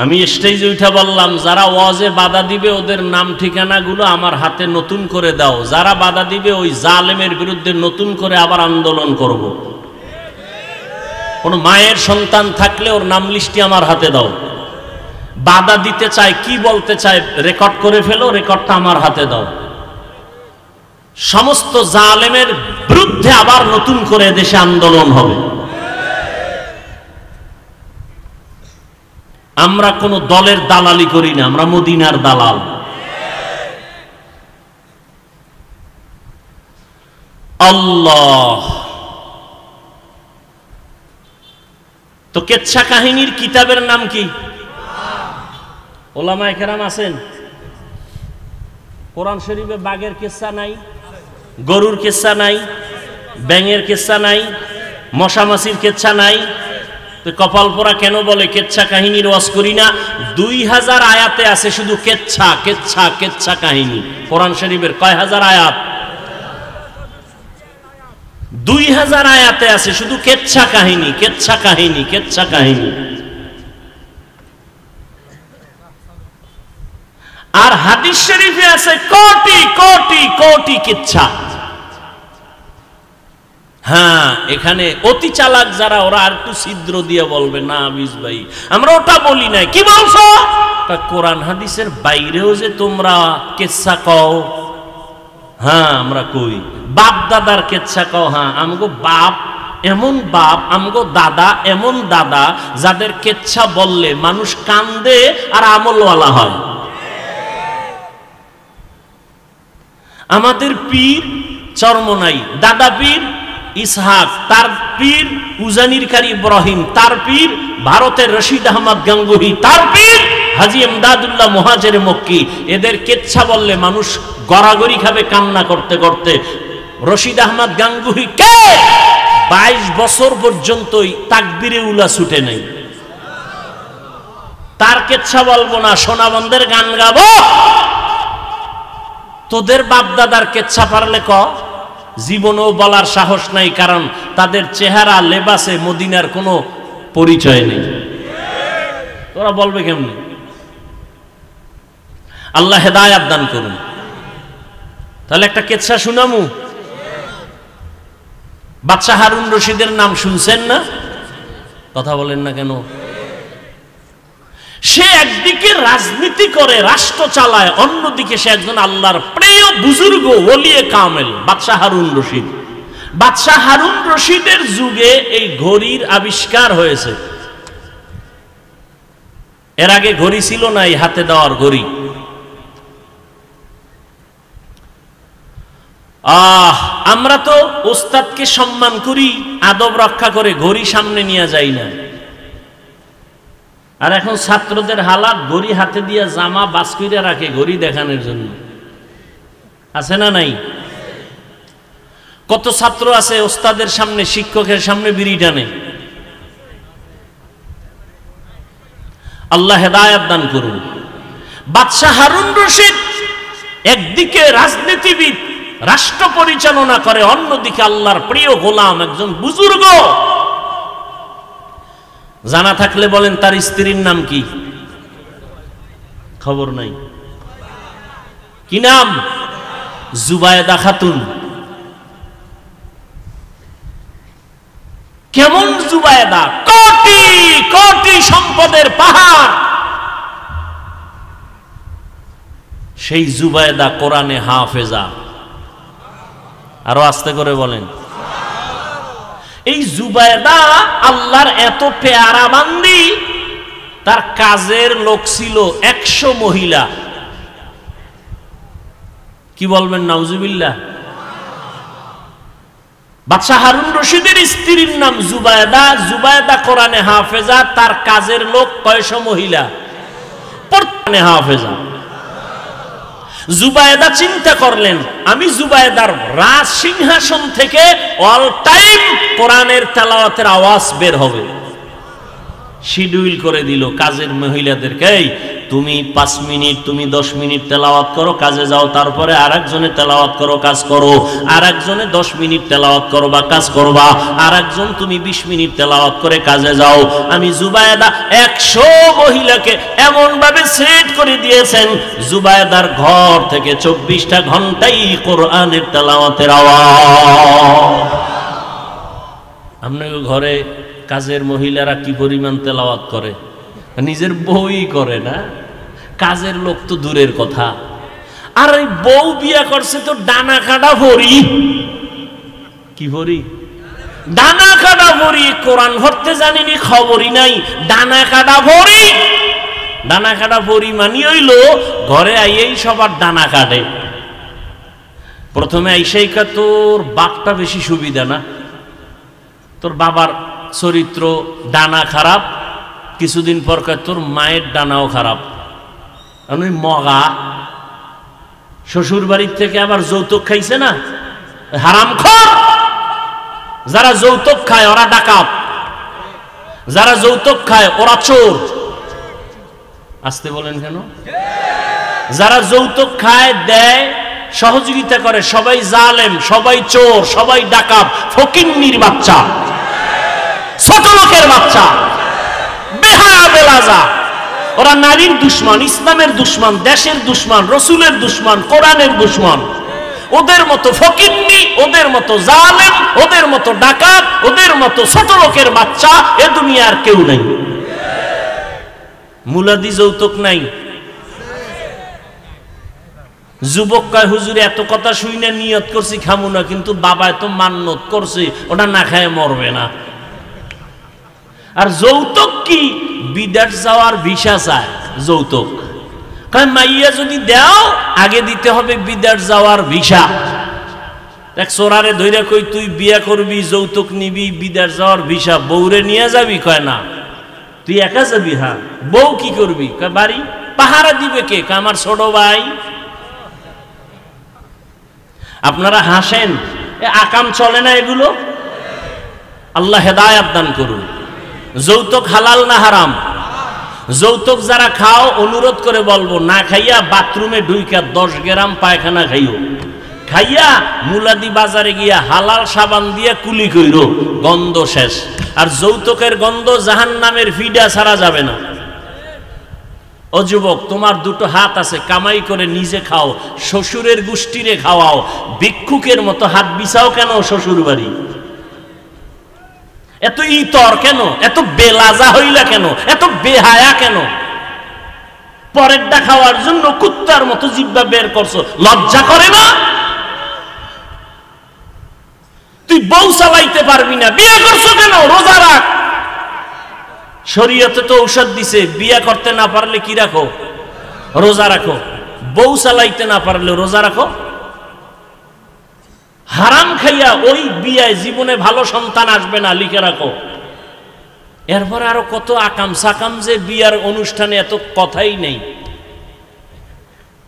আমি স্টেজে উঠা বললাম, যারা ওয়াজে বাধা দিবে ওদের নাম ঠিকানা গুলো আমার হাতে নতুন করে দাও, যারা বাধা দিবে ওই জালেমের বিরুদ্ধে নতুন করে আবার আন্দোলন করব। কোন মায়ের সন্তান থাকলে ওর নাম লিস্টি আমার হাতে দাও। বাধা দিতে চায়, কি বলতে চায় রেকর্ড করে ফেলো, রেকর্ডটা আমার হাতে দাও। সমস্ত জালেমের বিরুদ্ধে আবার নতুন করে দেশে আন্দোলন হবে। আমরা কোন দলের দালালি করি না, আমরা মদিনার দালাল। আল্লাহ। তো কেচ্ছা কাহিনীর কিতাবের নাম কি? ওলামায়ে কেরাম আছেন। কোরআন শরীফে বাঘের কিচ্ছা নাই, গরুর কিচ্ছা নাই, ব্যাঙের কিচ্ছা নাই, মশামাছির কিচ্ছা নাই। তো কপাল পোড়া কেন বলে কেচ্ছা কাহিনীর ওয়াজ করি না? 2000 আয়াতে আছে শুধু কেচ্ছা কেচ্ছা কেচ্ছা কাহিনী। কোরআন শরীফের কয় হাজার আয়াত? 2000 আয়াতে আছে শুধু কেচ্ছা কাহিনী কেচ্ছা কাহিনী কেচ্ছা কাহিনী। আর হাদিস শরীফে আছে কোটি কোটি কোটি কিচ্ছা। হ্যাঁ, এখানে অতি চালাক যারা, ওরা আর একটু ছিদ্র দিয়ে বলবে, না বিশ ভাই আমরা ওটা বলি নাই। কি বলছো? কোরআন হাদিসের বাইরেও যে তোমরা কিচ্ছা কও। হ্যাঁ আমরা কই। বাপ দাদার কিচ্ছা কও। হ্যাঁ, আমগো বাপ এমন বাপ, আমগো দাদা এমন দাদা, যাদের কিচ্ছা বললে মানুষ কান্দে আর আমলওয়ালা হয়। আমাদের পীর চরমনাই, দাদা পীর ইসহাক, তার পীর উজানির কারি ইব্রাহিম, তার পীর ভারতের রশিদ আহমদ গাঙ্গুহি, তার পীর হাজী ইমদাদুল্লাহ মুহাজিরে মক্কি। এদের কেচ্ছা বললে মানুষ গড়াগড়ি খাবে কান্না করতে করতে। রশিদ আহমদ গাঙ্গুহি কে 22 বছর পর্যন্তই তাকবীরে উলা ছুটে নাই। তার কেচ্ছা বলবো না, সোনাবন্ধের গান গাবো। তোদের বাপ দাদার কেচ্ছা পারলে ক। জীবনেও বলার সাহস নাই, কারণ তাদের চেহারা লেবাসে মদিনার কোনো পরিচয় নেই। তোরা বলবে কেমনি? আল্লাহ হেদায়েত দান করুন। তাহলে একটা কেচ্ছা শুনামু। বাদশাহ হারুন রশিদের নাম শুনছেন না? কথা বলেন না কেন? সে একদিকে রাজনীতি করে, রাষ্ট্র চালায়, অন্যদিকে সে একজন আল্লাহর প্রিয় বুজুর্গ ওলিয়ে কামেল, বাদশাহ হারুন রশিদ। বাদশাহ হারুন রশিদের যুগে এই ঘড়ির আবিষ্কার হয়েছে। এর আগে ঘড়ি ছিল না, এই হাতে দেওয়ার ঘড়ি। আমরা তো ওস্তাদকে সম্মান করি, আদব রক্ষা করে ঘড়ি সামনে নিয়ে যাই না। আর এখন ছাত্রদের হালাত, ঘড়ি হাতে দিয়ে জামা বাস করে রাখে ঘড়ি দেখানোর জন্য। আছে না নাই? কত ছাত্র আছে ওস্তাদের সামনে, শিক্ষকের সামনে বিড়ি টানে। আল্লাহ হেদায়েত দান করুন। বাদশাহ হারুন রশিদ একদিকে রাজনীতিবিদ, রাষ্ট্র পরিচালনা করে, অন্যদিকে আল্লাহর প্রিয় গোলাম, একজন বুজুর্গ। জানা থাকলে বলেন তার স্ত্রীর নাম কি? খবর নাই। কি নাম? জুবায়েদা খাতুন। কেমন জুবায়েদা? কোটি কোটি সম্পদের পাহাড়। সেই জুবায়েদা কোরআনে হাফেজা। আরো আস্তে করে বলেন। এই জুবায়েদা আল্লাহর এত পেয়ারা বান্দি, তার কাজের লোক ছিল 100 মহিলা। কি বলবেন? নাউজুবিল্লাহ। বাদশাহ হারুন রশিদের স্ত্রীর নাম জুবায়েদা। জুবায়েদা কোরআনে হাফেজা, তার কাজের লোক কয়শো মহিলা? কোরআনে হাফেজা। জুবায়েদা চিন্তা করলেন, আমি জুবায়েদার রাজ সিংহাসন থেকে অল টাইম কোরআনের তেলাওয়াতের আওয়াজ বের হবে। শিডিউল করে দিল কাজের মহিলাদেরকে, তুমি 5 মিনিট, তুমি 10 মিনিট তেলাওয়াত করো, কাজে যাও। তারপরে আরেকজনে তেলাওয়াত করো, কাজ করো। আরেকজনে 10 মিনিট তেলাওয়াত করবা, কাজ করবা। আরেকজন তুমি 20 মিনিট তেলাওয়াত করে কাজে যাও। আমি জুবায়েদা 100 মহিলাকে এমন ভাবে সেট করে দিয়েছেন, জুবায়েদার ঘর থেকে 24টা ঘন্টাই কোরআনের তেলাওয়াতের আওয়াজ। আপনার ঘরে কাজের মহিলারা কি পরিমাণ তেলাওয়াত করে? নিজের বউই করে না, কাজের লোক তো দূরের কথা। আর এই বউ বিয়া করছে তো ডানা কাটা ভরি। কি ভরি? ডানা কাটা ভরি। কোরআন ধরতে জানিনি, খবরই নাই। ডানা কাটা ভরি। ডানা কাটা পরিমাণই হইল ঘরে আইয়েই সবার ডানা কাটে। প্রথমে আইসাই কা তোর বাপটা বেশি সুবিধা না, তোর বাবার চরিত্র ডানা খারাপ, কিছুদিন পর কয় তোর মায়ের ডানাও খারাপ। আমি মগা শ্বশুর বাড়ির থেকে আবার যৌতুক খাইছে না, হারামখোর। যারা যৌতুক খায় ওরা ডাকাত, যারা যৌতুক খায় ওরা চোর। আসতে বলেন কেন? যারা যৌতুক খায়, দেয়, সহযোগিতা করে, সবাই জালেম, সবাই চোর, সবাই ডাকাত, ফকিন্নির বাচ্চা, ছোট লোকের বাচ্চা, বেহায়া বেলাজা। ওরা নারীর দুশ্মন, ইসলামের দুশ্মন, দেশের দুশ্মন, রসুলের দুশ্মন, কোরআনের দুশ্মন। ওদের মতো ফকিন্নি, ওদের মতো জালেম, ওদের মতো ডাকাত, ওদের মতো ছোট লোকের বাচ্চা এ দুনিয়ার কেউ নাই। মুলাদি যৌতুক নাই। যুবক কয় হুজুর এত কথা শুনে নিয়ত করছি খামু না, কিন্তু বাবা এত মান্নত করছে ওটা না খায় মরবে না। আর যৌতুক কি? বিদেশ যাওয়ার ভিসা চায় যৌতুক। কারণ মাইয়া যদি দাও আগে দিতে হবে বিদেশ যাওয়ার ভিসা। দেখ সোরারে ধইরা কই তুই বিয়া করবি, যৌতুক নিবি, বিদেশ যাওয়ার ভিসা, বউরে নিয়ে যাবি? কয় না, তুই একা যাবি। হ্যাঁ, বউ কি করবি? কয় বাড়ি পাহারা দিবে কে? কয় আমার ছোট ভাই। আপনারা হাসেন, আকাম চলে না এগুলো? আল্লাহ হেদায়াত দান করুন। যৌতুক হালাল না হারাম? যৌতুক যারা খাও অনুরোধ করে বলবো, না খাইয়া বাথরুমে ঢুইকা 10 গ্রাম পায়খানা খাইও, খাইয়া মুলাদি বাজারে গিয়া হালাল সাবান দিয়া কুলি কইরো, গন্ধ শেষ। আর যৌতুকের গন্ধ জাহান্নামের ফিডা ছাড়া যাবে না। ও যুবক, তোমার দুটো হাত আছে, কামাই করে নিজে খাও, শ্বশুরের গোষ্ঠীরে খাওয়াও। ভিক্ষুকের মতো হাত বিছাও কেন শ্বশুর বাড়ি? এত ইতর কেন? এত বেলাজা হইলা কেন? এত বেহায়া কেন? পরেরটা খাওয়ার জন্য কুত্তার মতো জিহ্বা বের করছো, লজ্জা করে না? তুই বউ চালাইতে পারবি না, বিয়ে করছো কেন? রোজা রাখ। শরীয়তে তো ঔষধ দিছে, বিয়ে করতে না পারলে কি রাখো? রোজা রাখো। বউ চালাইতে না পারলে রোজা রাখো। হারাম খাইয়া ওই বিয়ায় জীবনে ভালো সন্তান আসবে না, লিখে রাখো। এরপরে আরো কত আকাম সাকাম, যে বিয়ার অনুষ্ঠানে এত কথাই নেই।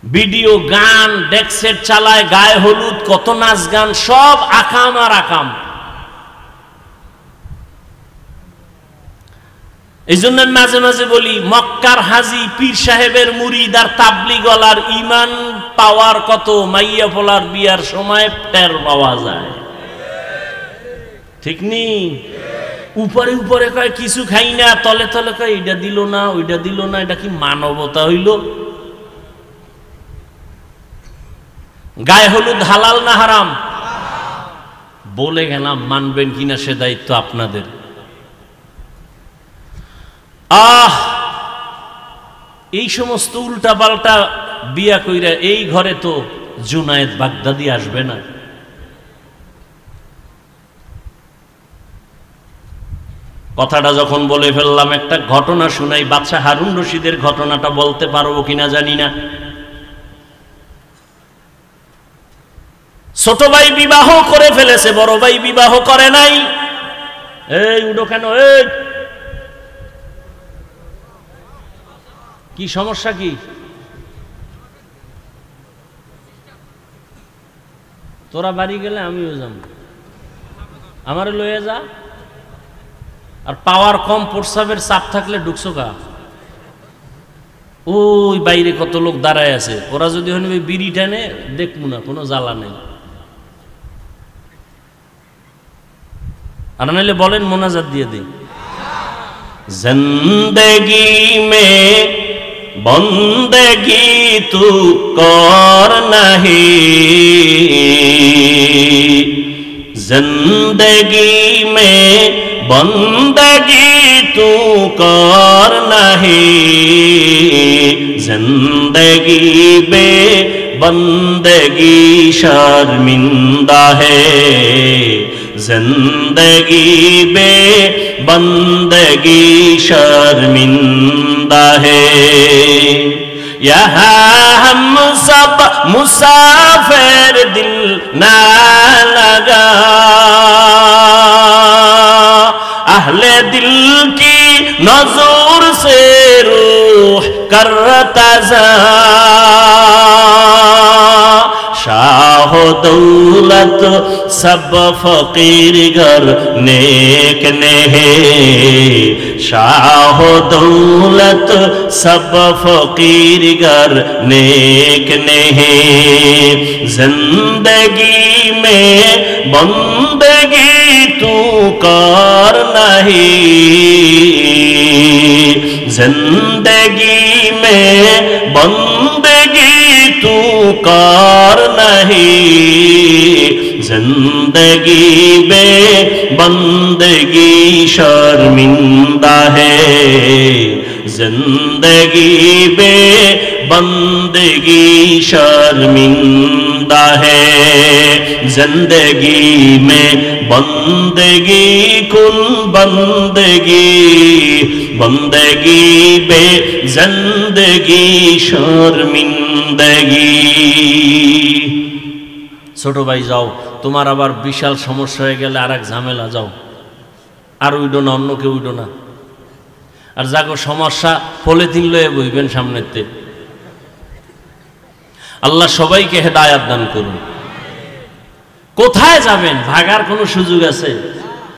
ভিডিও গান, ডেকসেট চালায়, গায়ে হলুদ, কত নাচ গান, সব আকাম আর আকাম। এই জন্য মাঝে মাঝে বলি, মক্কার হাজি, পীর সাহেবের মুরিদ আর তাবলিগলার ইমান পাওয়ার কত মাইয়া ফোলার বিয়ার সময় টের পাওয়া যায়। ঠিক নি? উপরে উপরে কয় কিছু খাই না, তলে তলে কয় এটা দিল না, ওইটা দিল না। এটা কি মানবতা হইল? গায়ে হলুদ হালাল না হারাম? বলে গেলাম, মানবেন কিনা সে দায়িত্ব আপনাদের। এই সমস্ত উল্টা পাল্টা বিয়া কইরা এই ঘরে তো জুনায়েদ বাগদাদি আসবে না। কথাটা যখন বলে ফেললাম, একটা ঘটনা শুনাই। বাদশাহ হারুন রশিদের ঘটনাটা বলতে পারবো কিনা জানি না। ছোট ভাই বিবাহ করে ফেলেছে, বড় ভাই বিবাহ করে নাই। এই উঠো কেন? এই কি সমস্যা? কি তোরা বাড়ি গেলে আমিও যাব, আমারে লয়ে যা। আর পাওয়ার কম, প্রস্রাবের চাপ থাকলে ঢুকছো কা? ওই বাইরে কত লোক দাঁড়ায় আছে, ওরা যদি হয় বিড়ি টানে দেখবো না, কোনো জ্বালা নেই। আর নাইলে বলেন মোনাজাত দিয়ে দিই। জিন্দেগি মে বন্দেগি তু কর নাহি, জিন্দেগি মে বন্দেগি তু কর নাহি, জিন্দেগি বে বন্দেগি শর্মিন্দা হে, जिंदगी बे बंदगी शर्मिंदा शर्मिंदा है। यहाँ हम सब मुसाफिर दिल ना लगा, अहले दिल की नजर से रूह करता जा, शाह दौलत सब फकीर घर नेक ने है, शाह दौलत सब फकीर घर नेक ने है। जिंदगी में बंदगी तू कर नहीं, जिंदगी में बंदगी तू कर नहीं, जिंदगी में बंदगी शर्मिंदा है, जिंदगी में बंदगी शर्मिंदा है। जिंदगी में बंदगी कुन बंदगी, बंदगी बे जिंदगी शर्मिंदगी। ছোট ভাই যাও, তোমার আবার বিশাল সমস্যা হয়ে গেলে আর এক ঝামেলা, যাও আর উইডো না, অন্য কেউ উইডো না। আর যাগো সমস্যা পলিথিন লয়ে বইবেন সামনেতে। আল্লাহ সবাইকে হেদায়াত দান করুন। কোথায় যাবেন? ভাগার কোনো সুযোগ আছে?